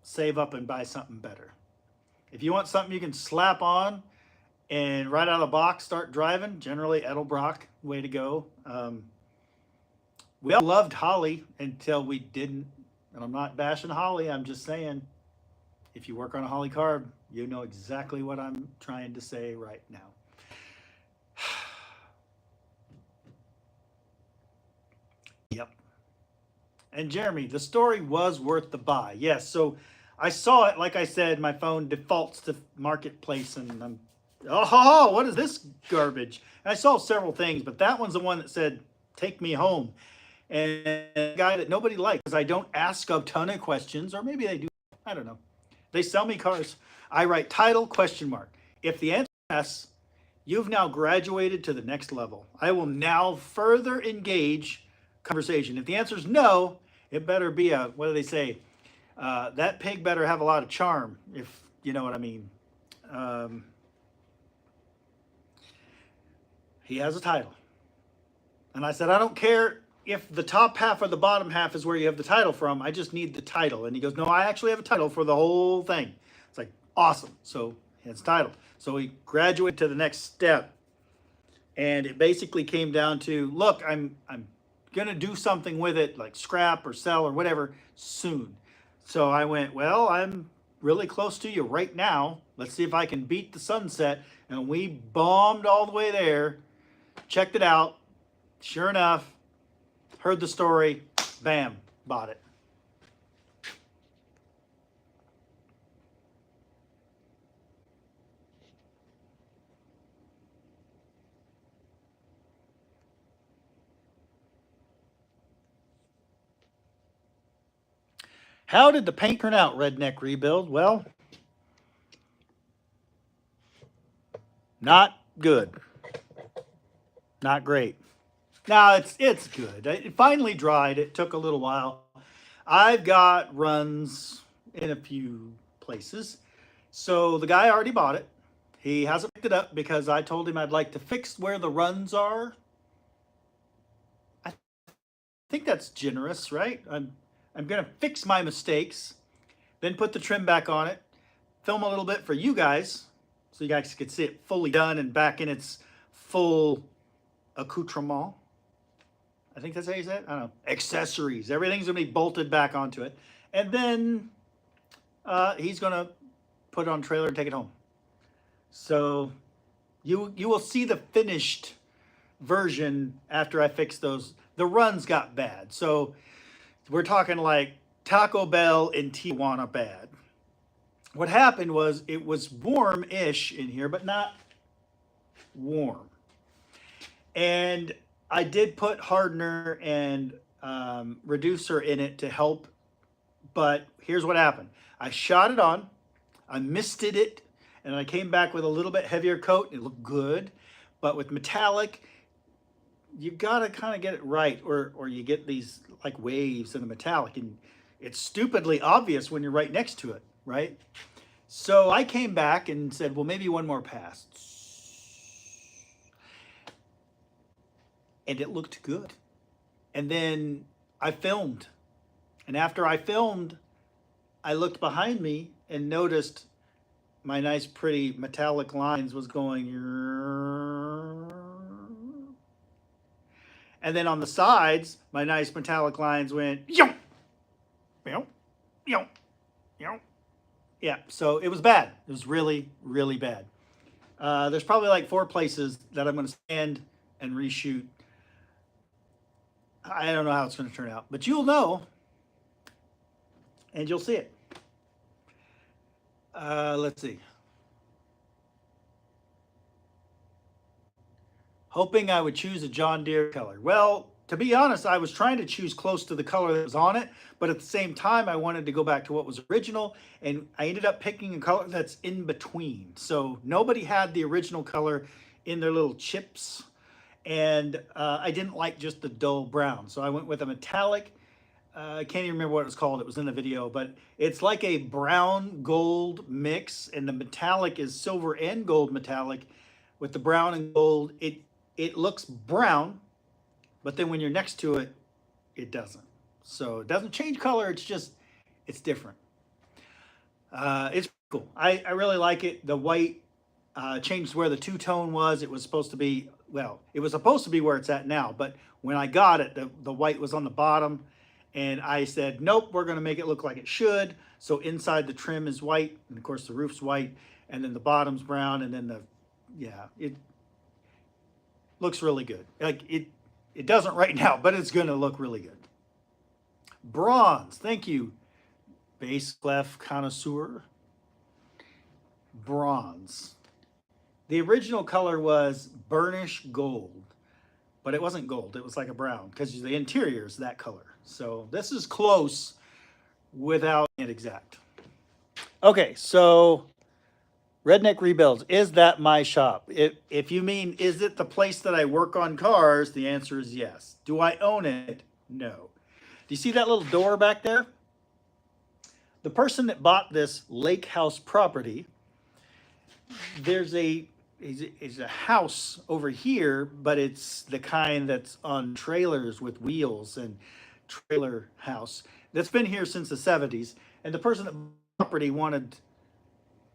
save up and buy something better. If you want something you can slap on and right out of the box start driving, generally Edelbrock, way to go. We all loved Holly until we didn't. And I'm not bashing Holly. I'm just saying, if you work on a Holly carb, you know exactly what I'm trying to say right now. Yep. And Jeremy, the story was worth the buy. Yes. So I saw it. Like I said, my phone defaults to Marketplace, and I'm, oh, what is this garbage? And I saw several things, but that one's the one that said, "Take me home." And a guy that nobody likes because I don't ask a ton of questions, or maybe they do. I don't know. They sell me cars. I write title, question mark. If the answer is yes, you've now graduated to the next level. I will now further engage conversation. If the answer is no, it better be a, what do they say? That pig better have a lot of charm, if you know what I mean. He has a title. And I said, I don't care if the top half or the bottom half is where you have the title from. I just need the title. And he goes, no, I actually have a title for the whole thing. It's like, awesome. So he has a title. So we graduated to the next step. And it basically came down to, look, I'm going to do something with it, like scrap or sell or whatever, soon. So I went, well, I'm really close to you right now. Let's see if I can beat the sunset. And we bombed all the way there, checked it out. Sure enough, heard the story, bam, bought it. How did the paint turn out, Redneck Rebuild? Well, not good. Not great. No, it's good. It finally dried. It took a little while. I've got runs in a few places. So the guy already bought it. He hasn't picked it up because I told him I'd like to fix where the runs are. I think that's generous, right? I'm going to fix my mistakes, then put the trim back on it, film a little bit for you guys so you guys could see it fully done and back in its full accoutrement. I think that's how you say it. I don't know. Accessories. Everything's going to be bolted back onto it. And then he's going to put it on a trailer and take it home. So you will see the finished version after I fix those. The runs got bad. So we're talking like Taco Bell in Tijuana bad. What happened was it was warm-ish in here, but not warm. And I did put hardener and reducer in it to help, but here's what happened. I shot it on, I misted it, and I came back with a little bit heavier coat. It looked good, but with metallic, you gotta kind of get it right, or you get these like waves in the metallic, and it's stupidly obvious when you're right next to it, right? So I came back and said, well, maybe one more pass. And it looked good. And then I filmed. And after I filmed, I looked behind me and noticed my nice, pretty metallic lines was going. And then on the sides, my nice metallic lines went. Yeah, so it was bad. It was really, really bad. There's probably like 4 places that I'm going to stand and reshoot. I don't know how it's going to turn out, but you'll know, and you'll see it. Let's see. Hoping I would choose a John Deere color. Well, to be honest, I was trying to choose close to the color that was on it, but at the same time, I wanted to go back to what was original, and I ended up picking a color that's in between. So nobody had the original color in their little chips, and I didn't like just the dull brown. So I went with a metallic. I can't even remember what it was called. It was in the video, but it's like a brown gold mix, and the metallic is silver and gold metallic. With the brown and gold, it looks brown, but then when you're next to it, it doesn't. So it doesn't change color. It's just, it's different. It's cool. I really like it. The white changed where the two-tone was. It was supposed to be, well, it was supposed to be where it's at now, but when I got it, the white was on the bottom, and I said, nope, we're going to make it look like it should. So inside the trim is white, and of course the roof's white, and then the bottom's brown, and then it looks really good. Like it doesn't right now, but it's going to look really good. Bronze, thank you, bass clef connoisseur. Bronze. The original color was burnish gold, but it wasn't gold. It was like a brown because the interior is that color. So this is close without it exact. Okay, so Redneck Rebuilds, is that my shop? If you mean, is it the place that I work on cars, the answer is yes. Do I own it? No. Do you see that little door back there? The person that bought this lake house property, there's a house over here, but it's the kind that's on trailers with wheels and trailer house that's been here since the 70s. And the person that bought the property wanted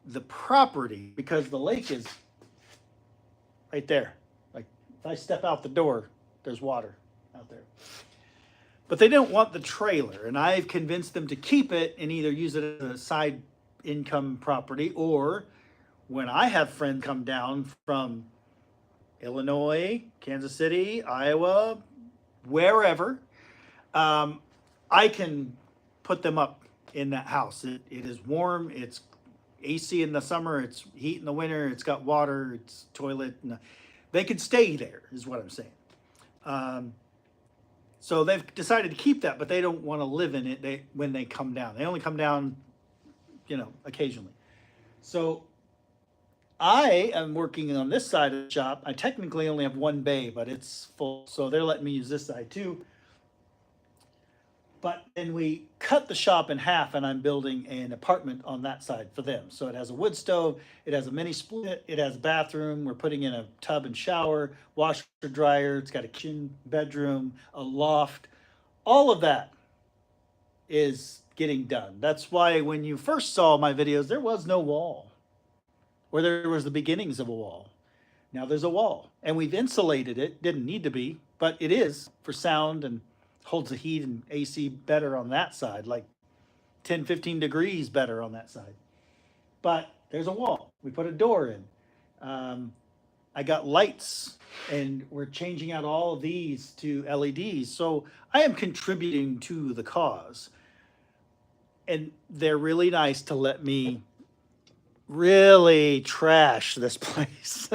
the property because the lake is right there. Like if I step out the door, there's water out there. But they don't want the trailer, and I've convinced them to keep it and either use it as a side income property, or when I have friends come down from Illinois, Kansas City, Iowa, wherever, I can put them up in that house. It is warm, it's AC in the summer, it's heat in the winter, it's got water, it's toilet. They can stay there, is what I'm saying. So they've decided to keep that, but they don't want to live in it when they come down. They only come down, occasionally. So I am working on this side of the shop. I technically only have one bay, but it's full. So they're letting me use this side too. But then we cut the shop in half, and I'm building an apartment on that side for them. So it has a wood stove, it has a mini split, it has a bathroom. We're putting in a tub and shower, washer, dryer. It's got a kitchen, bedroom, a loft. All of that is getting done. That's why when you first saw my videos, there was no wall, or there was the beginnings of a wall. Now there's a wall, and we've insulated it. Didn't need to be, but it is for sound and holds the heat and AC better on that side, like 10, 15 degrees better on that side. But there's a wall. We put a door in. I got lights, and we're changing out all of these to LEDs. So I am contributing to the cause. And they're really nice to let me really trash this place.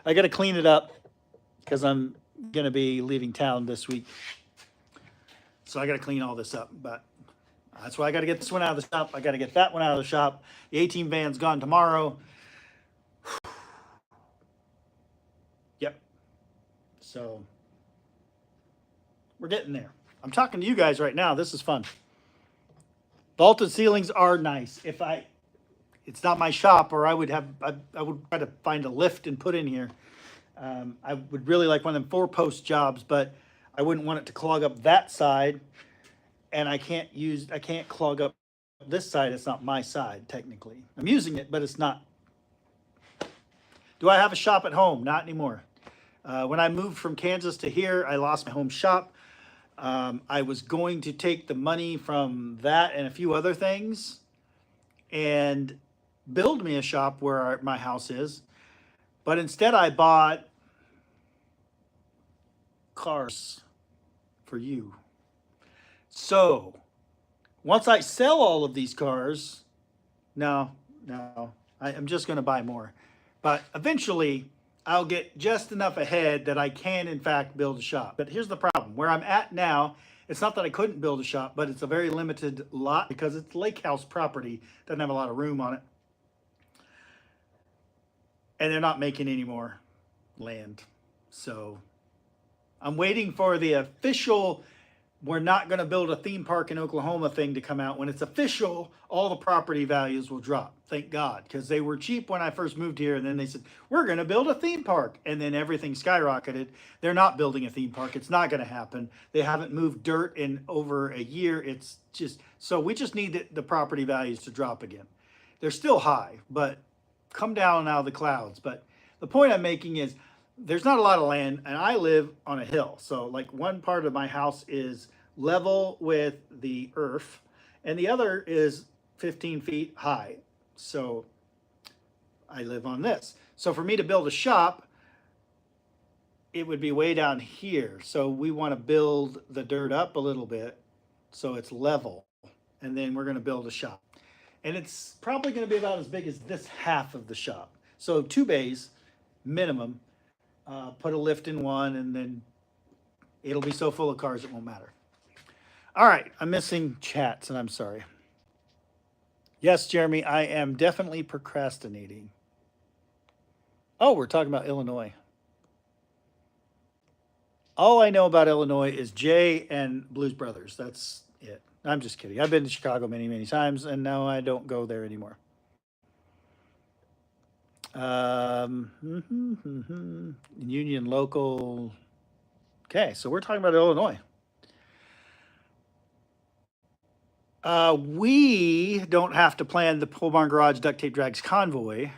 I got to clean it up because I'm going to be leaving town this week. So I got to clean all this up, but that's why I got to get this one out of the shop. I got to get that one out of the shop. The 18 van's gone tomorrow. Yep. So we're getting there. I'm talking to you guys right now. This is fun. Vaulted ceilings are nice. It's not my shop, or I would try to find a lift and put in here. I would really like one of them 4-post jobs, but I wouldn't want it to clog up that side, and I can't clog up this side. It's not my side, technically. I'm using it, but it's not. Do I have a shop at home? Not anymore. When I moved from Kansas to here, I lost my home shop. I was going to take the money from that and a few other things and build me a shop where my house is. But instead I bought cars for you. So once I sell all of these cars, I'm just going to buy more. But eventually I'll get just enough ahead that I can, in fact, build a shop. But here's the problem. Where I'm at now, it's not that I couldn't build a shop, but it's a very limited lot because it's lake house property. Doesn't have a lot of room on it. And they're not making any more land. So I'm waiting for the official, we're not going to build a theme park in Oklahoma thing to come out. When it's official, all the property values will drop. Thank God, because they were cheap when I first moved here, and then they said, we're going to build a theme park, and then everything skyrocketed. They're not building a theme park. It's not going to happen. They haven't moved dirt in over a year. It's just, so we just need the property values to drop again. They're still high, but come down out of the clouds. But the point I'm making is there's not a lot of land, and I live on a hill. So like one part of my house is level with the earth, and the other is 15 feet high. So I live on this. So for me to build a shop, it would be way down here. So we want to build the dirt up a little bit so it's level, and then we're going to build a shop. And it's probably going to be about as big as this half of the shop. So 2 bays minimum, put a lift in one, and then it'll be so full of cars it won't matter. All right, I'm missing chats, and I'm sorry. Yes, Jeremy, I am definitely procrastinating. Oh, we're talking about Illinois. All I know about Illinois is Jay and Blues Brothers. That's it. I'm just kidding. I've been to Chicago many, many times, and now I don't go there anymore. Union local. Okay, so we're talking about Illinois. We don't have to plan the Pole Barn Garage Duct Tape Drags convoy.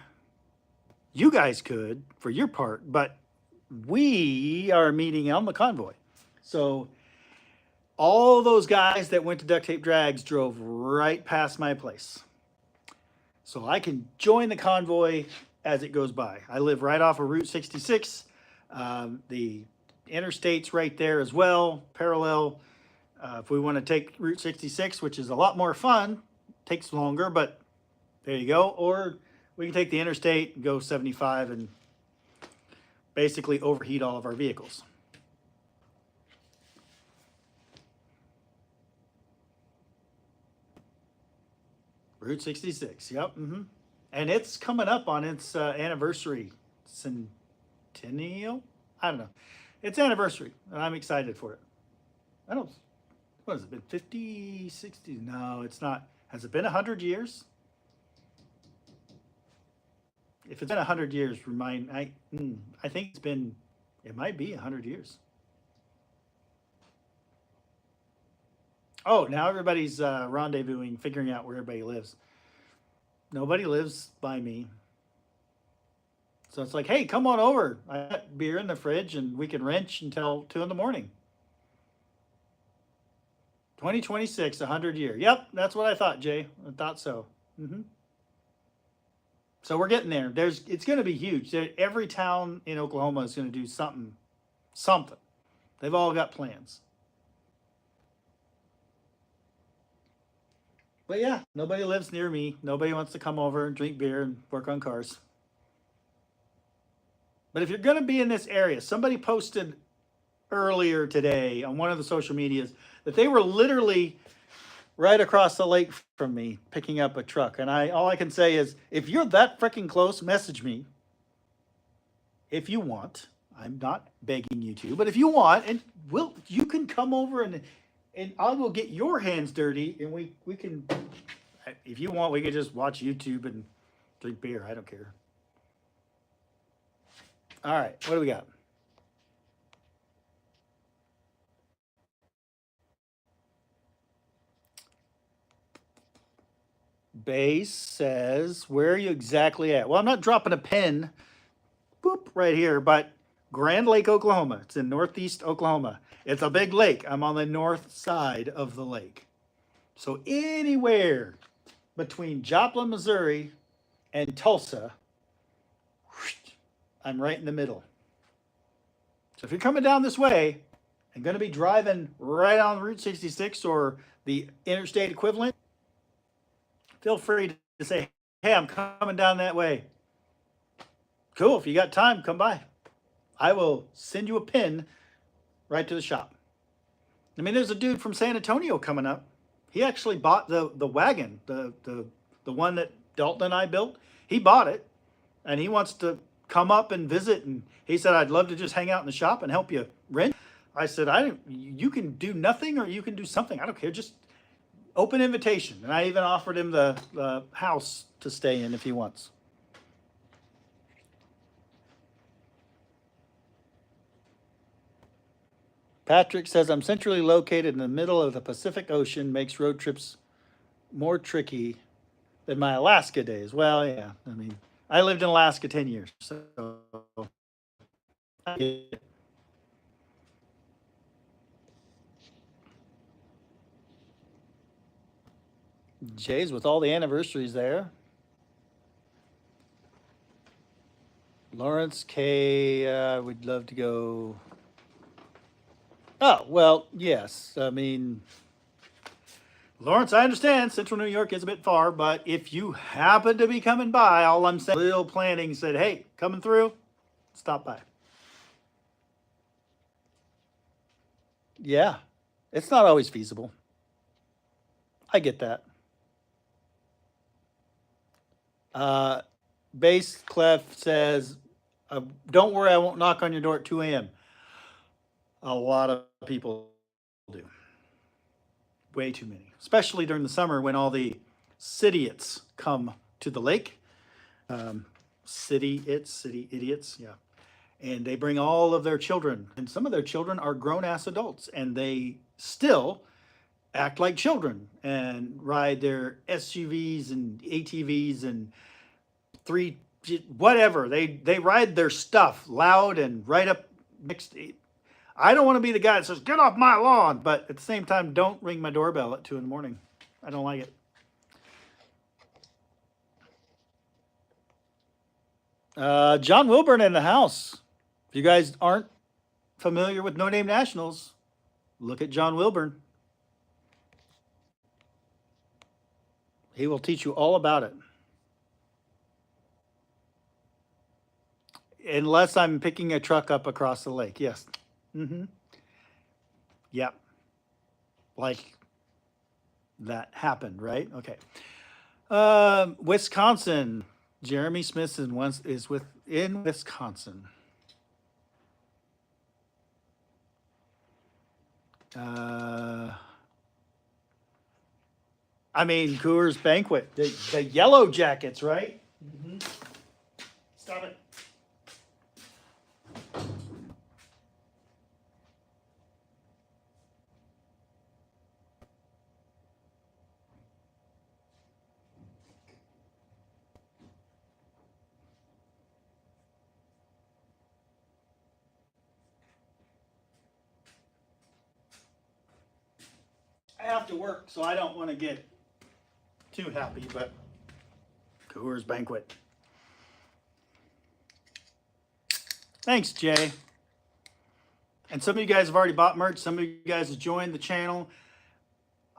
You guys could for your part, but we are meeting on the convoy. So all those guys that went to Duct Tape Drags drove right past my place. So I can join the convoy as it goes by. I live right off of Route 66. The interstate's right there as well, parallel. If we want to take Route 66, which is a lot more fun, takes longer, but there you go. Or we can take the interstate and go 75 and basically overheat all of our vehicles. Route 66, yep. And it's coming up on its anniversary, centennial? I don't know. It's anniversary, and I'm excited for it. what has it been, 50, 60? No, it's not. Has it been 100 years? If it's been 100 years, I think it might be 100 years. Oh, now everybody's rendezvousing, figuring out where everybody lives. Nobody lives by me. So it's like, hey, come on over. I got beer in the fridge and we can wrench until 2 in the morning. 2026, 100 year. Yep, that's what I thought, Jay. I thought so. So we're getting there. It's going to be huge. Every town in Oklahoma is going to do something. They've all got plans. But yeah, nobody lives near me. Nobody wants to come over and drink beer and work on cars. But if you're going to be in this area, somebody posted earlier today on one of the social medias that they were literally right across the lake from me picking up a truck. And all I can say is, if you're that freaking close, message me if you want. I'm not begging you to, but if you want, and you can come over and I'll go get your hands dirty, and we can, if you want, we can just watch YouTube and drink beer. I don't care. All right, what do we got? Base says, where are you exactly at? Well, I'm not dropping a pin, boop, right here, but Grand Lake, Oklahoma. It's in northeast Oklahoma. It's a big lake. I'm on the north side of the lake. So anywhere between Joplin, Missouri and Tulsa, I'm right in the middle. So if you're coming down this way and going to be driving right on Route 66 or the interstate equivalent, feel free to say, hey, I'm coming down that way. Cool. If you got time, come by. I will send you a pin right to the shop. I mean, there's a dude from San Antonio coming up. He actually bought the wagon, the one that Dalton and I built. He bought it, and he wants to come up and visit. And he said, I'd love to just hang out in the shop and help you rent. I said, you can do nothing or you can do something. I don't care. Just open invitation. And I even offered him the house to stay in if he wants. Patrick says, I'm centrally located in the middle of the Pacific Ocean, makes road trips more tricky than my Alaska days. Well, yeah. I mean, I lived in Alaska 10 years. So Jay's with all the anniversaries there. Lawrence K, would love to go. Oh, well, yes. I mean, Lawrence, I understand Central New York is a bit far, but if you happen to be coming by, all I'm saying, little planning said, hey, coming through, stop by. Yeah, it's not always feasible. I get that. Bass Clef says, don't worry, I won't knock on your door at 2 a.m. A lot of people do. Way too many, especially during the summer when all the city-its come to the lake. City idiots, yeah. And they bring all of their children, and some of their children are grown-ass adults, and they still act like children and ride their SUVs and ATVs and whatever. They ride their stuff loud and right up next. I don't want to be the guy that says, get off my lawn, but at the same time, don't ring my doorbell at 2 in the morning. I don't like it. John Wilburn in the house. If you guys aren't familiar with No Name Nationals, look at John Wilburn. He will teach you all about it. Unless I'm picking a truck up across the lake, yes. Yep. Like that happened, right? Okay. Wisconsin. Jeremy Smith is in Wisconsin. I mean, Coors Banquet, the yellow jackets, right? Mm-hmm. Stop it. I have to work, so I don't want to get too happy, but Coors Banquet. Thanks, Jay. And some of you guys have already bought merch. Some of you guys have joined the channel.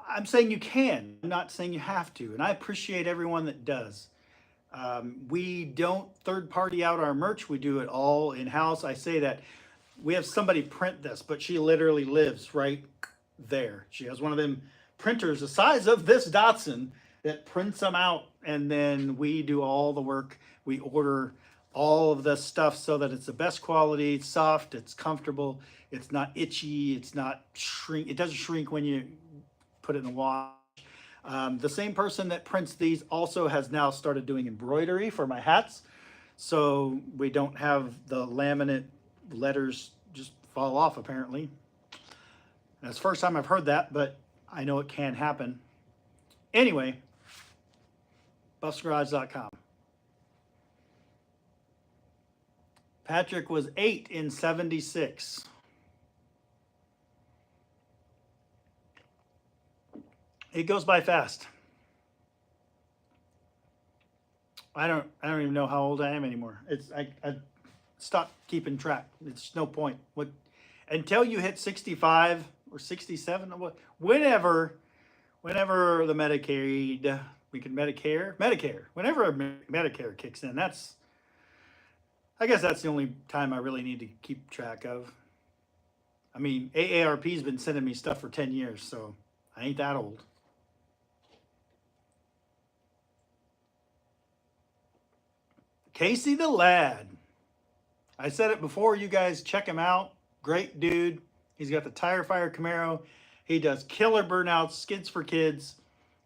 I'm saying you can. I'm not saying you have to. And I appreciate everyone that does. We don't third party out our merch. We do it all in-house. I say that we have somebody print this, but she literally lives right there. She has one of them printers the size of this Datsun that prints them out, and then we do all the work. We order all of the stuff so that it's the best quality, it's soft, it's comfortable, it's not itchy, it's not shrink. It doesn't shrink when you put it in the wash. The same person that prints these also has now started doing embroidery for my hats, so we don't have the laminate letters just fall off, apparently. That's the first time I've heard that, but I know it can happen. Anyway, buffsgarage.com. Patrick was 8 in 76. It goes by fast. I don't even know how old I am anymore. I stopped keeping track. It's no point. What until you hit 65 or 67, whenever the Medicaid, whenever Medicare kicks in, I guess that's the only time I really need to keep track of. I mean, AARP's been sending me stuff for 10 years, so I ain't that old. Casey the Lad. I said it before, you guys check him out. Great dude. He's got the Tire Fire Camaro. He does killer burnouts, skids for kids.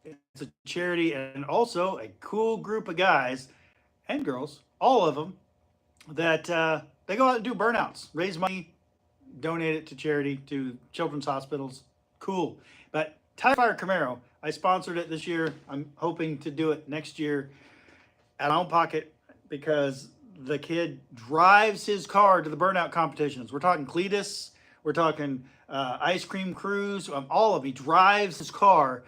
It's a charity and also a cool group of guys and girls, all of them, that they go out and do burnouts, raise money, donate it to charity, to children's hospitals. Cool. But Tire Fire Camaro, I sponsored it this year. I'm hoping to do it next year out of my own pocket because the kid drives his car to the burnout competitions. We're talking Cletus, we're talking Ice Cream Cruise, all of it. He drives his car,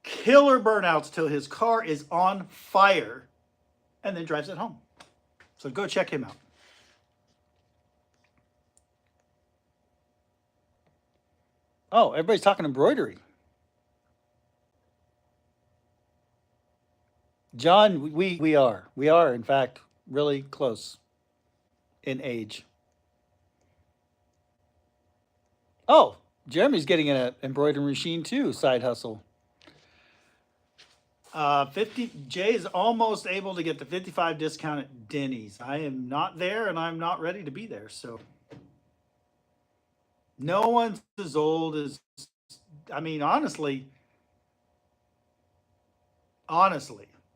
killer burnouts till his car is on fire, and then drives it home. So go check him out. Oh, everybody's talking embroidery. John, we are in fact really close in age. Oh, Jeremy's getting an embroidery machine too, side hustle. 50 Jay is almost able to get the 55 discount at Denny's. I am not there and I'm not ready to be there, so no one's as old as, I mean, honestly,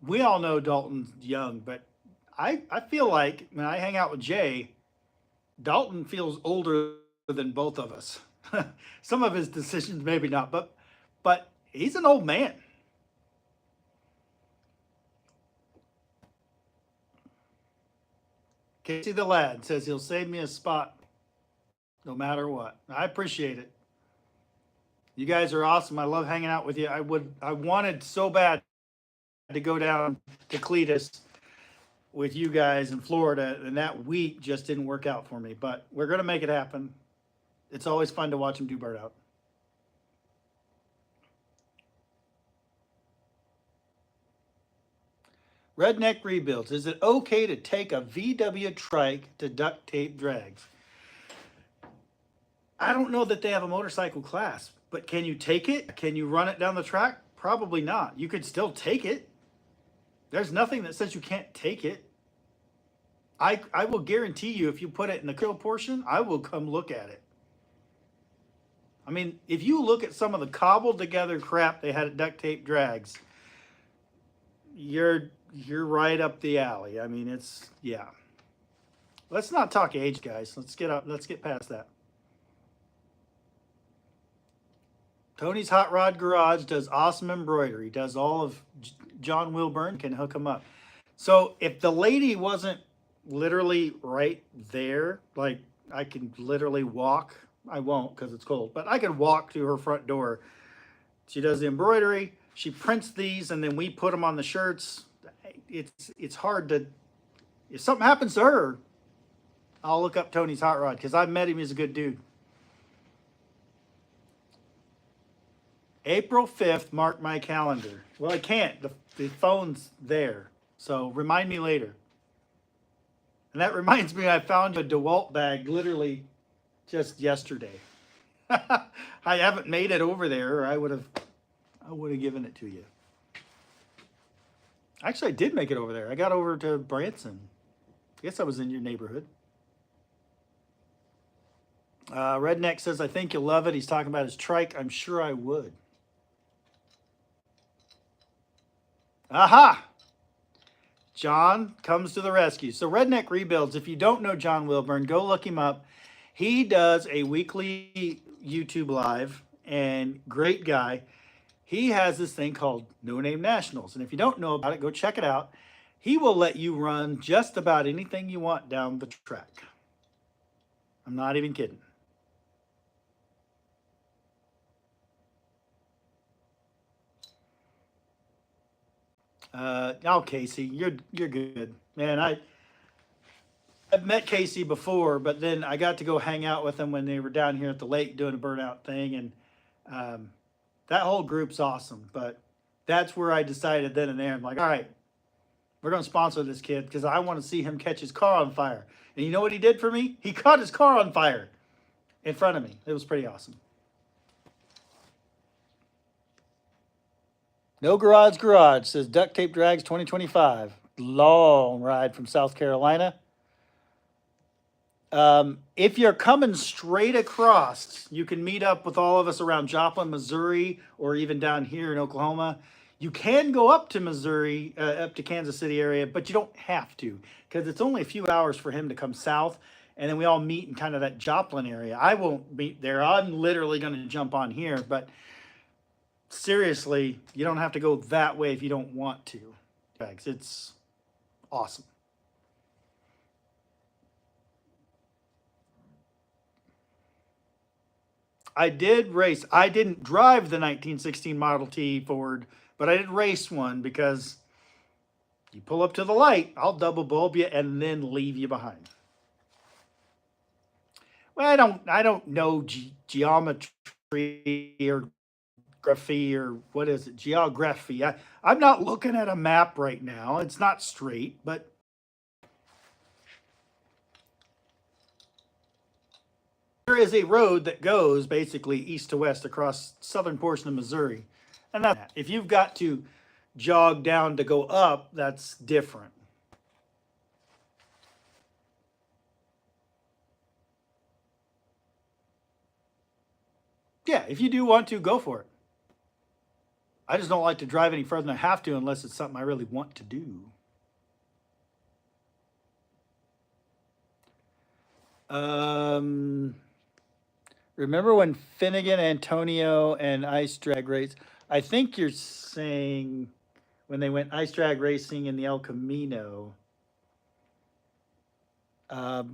we all know Dalton's young, but I feel like when I hang out with Jay, Dalton feels older than both of us. Some of his decisions, maybe not, but he's an old man. Casey the Lad says he'll save me a spot no matter what. I appreciate it. You guys are awesome. I love hanging out with you. I wanted so bad to go down to Cletus with you guys in Florida, and that week just didn't work out for me, but we're going to make it happen. It's always fun to watch him do burnout. Redneck Rebuilds. Is it okay to take a VW trike to duct tape drags? I don't know that they have a motorcycle class, but can you take it? Can you run it down the track? Probably not. You could still take it. There's nothing that says you can't take it. I will guarantee you if you put it in the kill portion, I will come look at it. I mean, if you look at some of the cobbled together crap they had at Duct Tape Drags, you're right up the alley. I mean, it's, yeah. Let's not talk age, guys. Let's get past that. Tony's Hot Rod Garage does awesome embroidery. Does all of John Wilburn, can hook him up. So if the lady wasn't literally right there, like I can literally walk, I won't because it's cold, but I can walk to her front door. She does the embroidery. She prints these, and then we put them on the shirts. It's hard to, if something happens to her, I'll look up Tony's Hot Rod because I've met him. He's a good dude. April 5th, mark my calendar. Well, I can't. The phone's there. So remind me later. And that reminds me, I found a DeWalt bag literally just yesterday. I haven't made it over there, or I would have given it to you. Actually, I did make it over there. I got over to Branson. I guess I was in your neighborhood. Redneck says, I think you'll love it. He's talking about his trike. I'm sure I would. Aha! John comes to the rescue. So Redneck Rebuilds, if you don't know John Wilburn, go look him up. He does a weekly YouTube live, and great guy. He has this thing called No Name Nationals. And if you don't know about it, go check it out. He will let you run just about anything you want down the track. I'm not even kidding. Oh, Casey, you're good, man. I've met Casey before, but then I got to go hang out with them when they were down here at the lake doing a burnout thing, and that whole group's awesome. But that's where I decided then and there, I'm like, all right, we're going to sponsor this kid because I want to see him catch his car on fire. And you know what he did for me? He caught his car on fire in front of me. It was pretty awesome. No Garage says Duct Tape Drags 2025. Long ride from South Carolina. If you're coming straight across, you can meet up with all of us around Joplin, Missouri, or even down here in Oklahoma. You can go up to Missouri, up to Kansas City area, but you don't have to because it's only a few hours for him to come south. And then we all meet in kind of that Joplin area. I won't meet there. I'm literally going to jump on here, but seriously, you don't have to go that way if you don't want to. It's awesome. I did race. I didn't drive the 1916 Model T Ford, but I did race one because you pull up to the light, I'll double bulb you and then leave you behind. Well, I don't know geometry or geography or what is it? Geography. I'm not looking at a map right now. It's not straight, but there is a road that goes basically east to west across southern portion of Missouri. And that, if you've got to jog down to go up, that's different. Yeah, if you do want to, go for it. I just don't like to drive any further than I have to unless it's something I really want to do. Remember when Finnegan, Antonio, and Ice Drag Race? I think you're saying when they went ice drag racing in the El Camino. I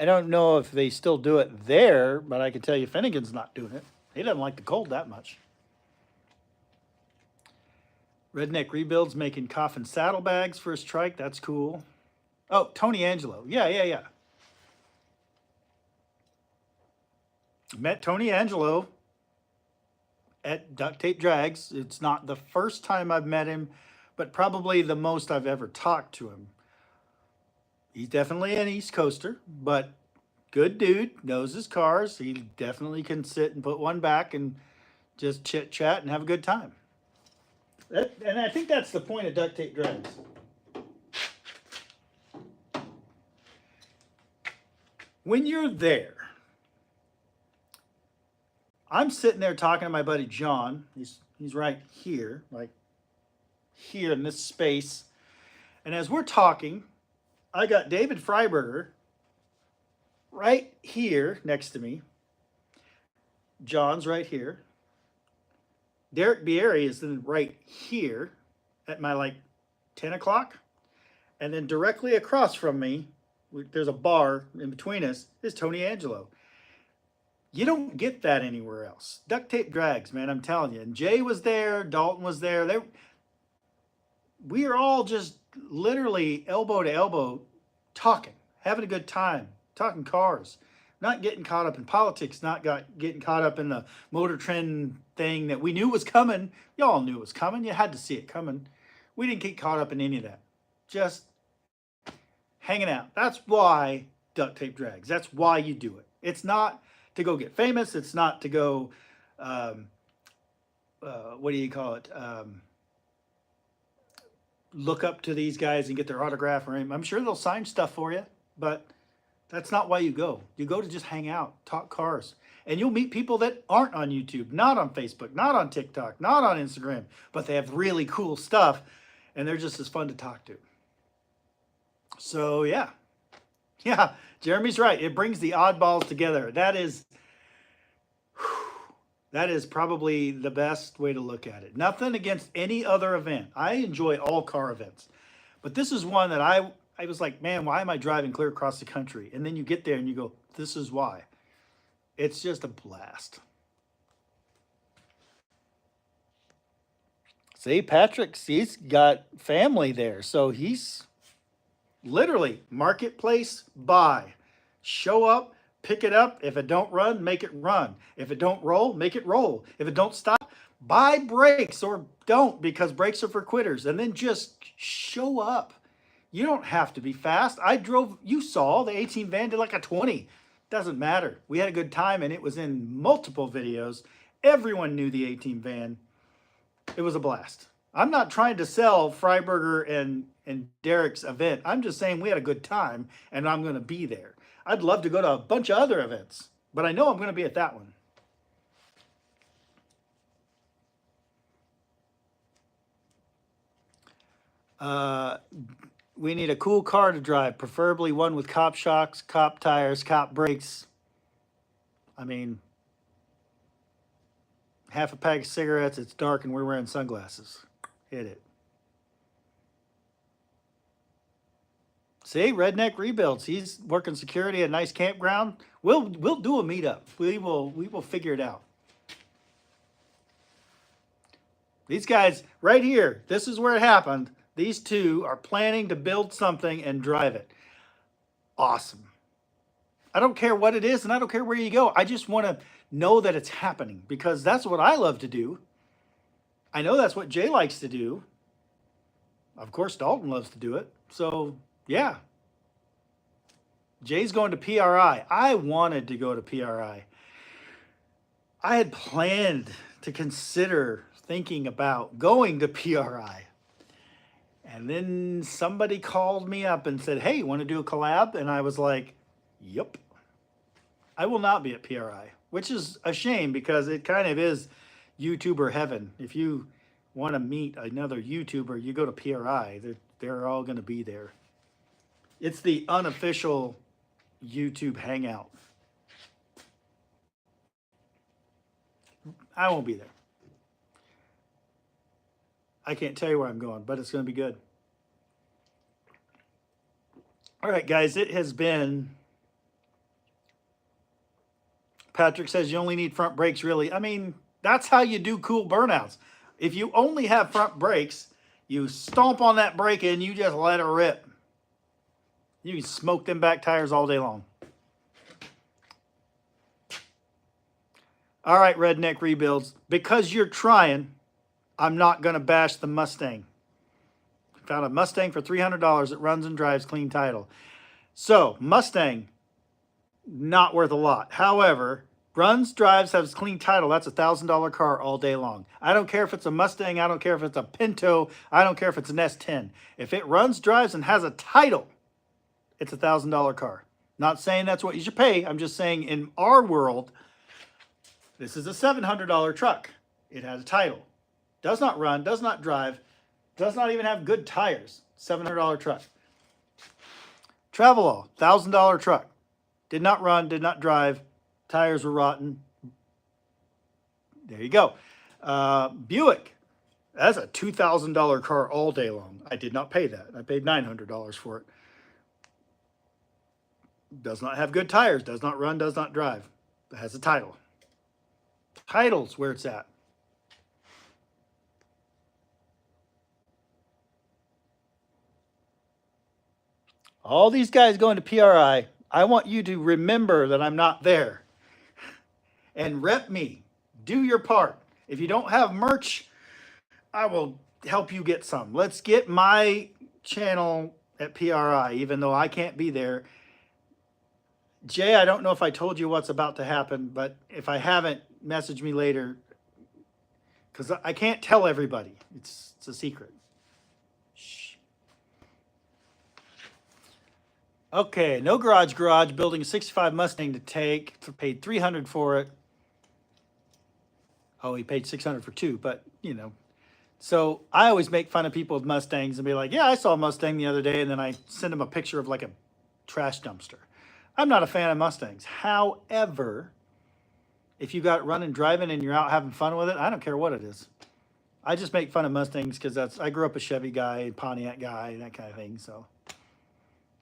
don't know if they still do it there, but I can tell you Finnegan's not doing it. He doesn't like the cold that much. Redneck Rebuilds making coffin saddlebags for his trike. That's cool. Oh, Tony Angelo. Yeah. Met Tony Angelo at Duct Tape Drags. It's not the first time I've met him, but probably the most I've ever talked to him. He's definitely an East Coaster, but good dude, knows his cars. He definitely can sit and put one back and just chit chat and have a good time. And I think that's the point of Duct Tape Drags. When you're there, I'm sitting there talking to my buddy John. He's right here, like here in this space. And as we're talking, I got David Freiberger right here next to me. John's right here. Derek Bieri is then right here at my like 10 o'clock. And then directly across from me, there's a bar in between us, is Tony Angelo. You don't get that anywhere else. Duct tape drags, man, I'm telling you. And Jay was there, Dalton was there. We are all just literally elbow to elbow talking, having a good time, talking cars, not getting caught up in politics, getting caught up in the Motor Trend thing that we knew was coming. Y'all knew it was coming. You had to see it coming. We didn't get caught up in any of that. Just hanging out. That's why duct tape drags. That's why you do it. It's not to go get famous. It's not to go, what do you call it? Look up to these guys and get their autograph or anything. I'm sure they'll sign stuff for you, but that's not why you go. You go to just hang out, talk cars. And you'll meet people that aren't on YouTube, not on Facebook, not on TikTok, not on Instagram, but they have really cool stuff and they're just as fun to talk to. So yeah, Jeremy's right. It brings the oddballs together. That is probably the best way to look at it. Nothing against any other event. I enjoy all car events. But this is one that I was like, man, why am I driving clear across the country? And then you get there and you go, this is why. It's just a blast. See, he's got family there. So he's literally marketplace buy. Show up, pick it up. If it don't run, make it run. If it don't roll, make it roll. If it don't stop, buy brakes or don't, because brakes are for quitters. And then just show up. You don't have to be fast. You saw the 18 van did like a 20. Doesn't matter. We had a good time and it was in multiple videos. Everyone knew the 18 van. It was a blast. I'm not trying to sell Freiberger and Derek's event. I'm just saying we had a good time and I'm going to be there. I'd love to go to a bunch of other events, but I know I'm going to be at that one. We need a cool car to drive, preferably one with cop shocks, cop tires, cop brakes. I mean, half a pack of cigarettes, it's dark, and we're wearing sunglasses. Hit it. See, Redneck Rebuilds. He's working security at a nice campground. We'll do a meetup. We will figure it out. These guys right here, this is where it happened. These two are planning to build something and drive it. Awesome. I don't care what it is and I don't care where you go. I just want to know that it's happening because that's what I love to do. I know that's what Jay likes to do. Of course, Dalton loves to do it. So, yeah. Jay's going to PRI. I wanted to go to PRI. I had planned to consider thinking about going to PRI. And then somebody called me up and said, hey, you want to do a collab? And I was like, yep. I will not be at PRI, which is a shame because it kind of is YouTuber heaven. If you want to meet another YouTuber, you go to PRI. They're all going to be there. It's the unofficial YouTube hangout. I won't be there. I can't tell you where I'm going, but it's going to be good. All right, guys, it has been... Patrick says you only need front brakes, really. I mean, that's how you do cool burnouts. If you only have front brakes, you stomp on that brake and you just let it rip. You can smoke them back tires all day long. All right, Redneck Rebuilds. Because you're trying, I'm not going to bash the Mustang. Found a Mustang for $300 that runs and drives, clean title. So, Mustang, not worth a lot. However, runs, drives, has clean title. That's a $1,000 car all day long. I don't care if it's a Mustang. I don't care if it's a Pinto. I don't care if it's an S10. If it runs, drives, and has a title, it's a $1,000 car. Not saying that's what you should pay. I'm just saying in our world, This is a $700 truck. It has a title. Does not run, does not drive, does not even have good tires. $700 truck. Travelall, $1,000 truck. Did not run, did not drive. Tires were rotten. There you go. Buick, that's a $2,000 car all day long. I did not pay that. I paid $900 for it. Does not have good tires, does not run, does not drive. It has a title. Title's where it's at. All these guys going to PRI, I want you to remember that I'm not there. And rep me. Do your part. If you don't have merch, I will help you get some. Let's get my channel at PRI, even though I can't be there. Jay, I don't know if I told you what's about to happen, but if I haven't, message me later, because I can't tell everybody. It's a secret. Shh. Okay, no garage, building a 65 Mustang to take. Paid $300 for it. Oh, he paid $600 for two, but you know. So I always make fun of people with Mustangs and be like, yeah, I saw a Mustang the other day, and then I send them a picture of like a trash dumpster. I'm not a fan of Mustangs. However, if you got it running, driving, and you're out having fun with it, I don't care what it is. I just make fun of Mustangs because I grew up a Chevy guy, Pontiac guy, that kind of thing. So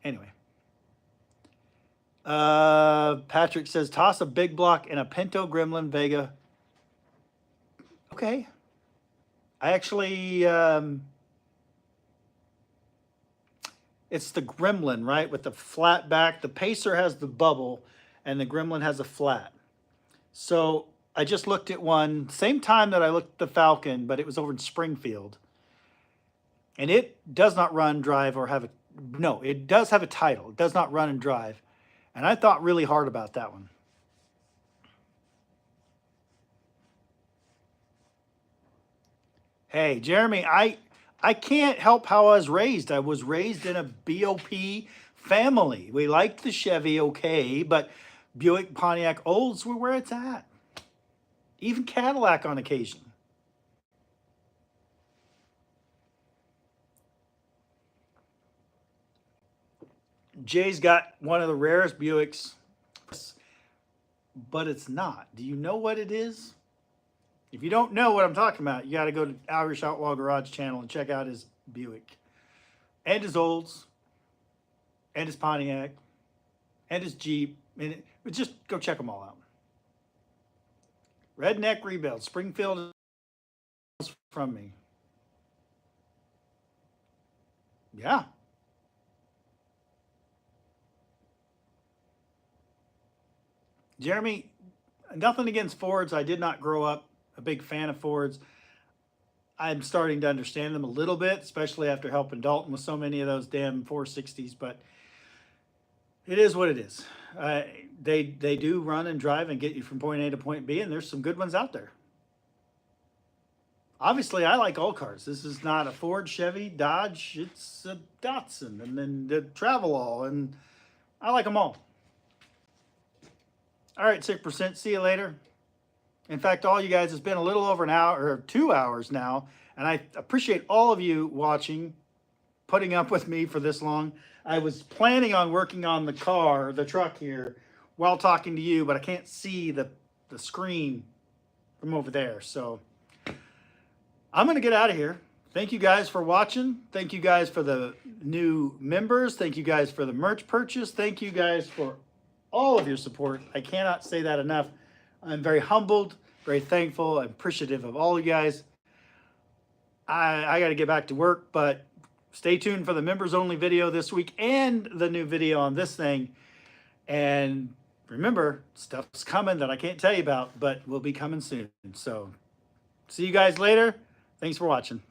anyway. Patrick says, toss a big block in a Pinto Gremlin Vega. Okay. I actually, it's the Gremlin, right? With the flat back. The Pacer has the bubble and the Gremlin has a flat. So I just looked at one, same time that I looked at the Falcon, but it was over in Springfield. And it does not run, drive, or have a, no, it does have a title. It does not run and drive. And I thought really hard about that one. Hey, Jeremy, I can't help how I was raised. I was raised in a BOP family. We liked the Chevy okay, but Buick, Pontiac, Olds were where it's at. Even Cadillac on occasion. Jay's got one of the rarest Buicks, but it's not. Do you know what it is? If you don't know what I'm talking about, you got to go to Irish Outlaw Garage channel and check out his Buick and his Olds and his Pontiac and his Jeep. And just go check them all out. Redneck Rebuild, Springfield is from me. Yeah. Jeremy, nothing against Fords. I did not grow up a big fan of Fords. I'm starting to understand them a little bit, especially after helping Dalton with so many of those damn 460s, but it is what it is. They do run and drive and get you from point A to point B, and there's some good ones out there. Obviously, I like all cars. This is not a Ford, Chevy, Dodge. It's a Datsun, and then the Travelall, and I like them all. All right, 6%. See you later. In fact, all you guys, it's been a little over an hour or 2 hours now, and I appreciate all of you watching, putting up with me for this long. I was planning on working on the truck here, while talking to you, but I can't see the screen from over there. So I'm going to get out of here. Thank you guys for watching. Thank you guys for the new members. Thank you guys for the merch purchase. Thank you guys for all of your support. I cannot say that enough. I'm very humbled, very thankful, and appreciative of all you guys. I got to get back to work, but stay tuned for the members only video this week and the new video on this thing. And remember, stuff's coming that I can't tell you about, but will be coming soon. So see you guys later. Thanks for watching.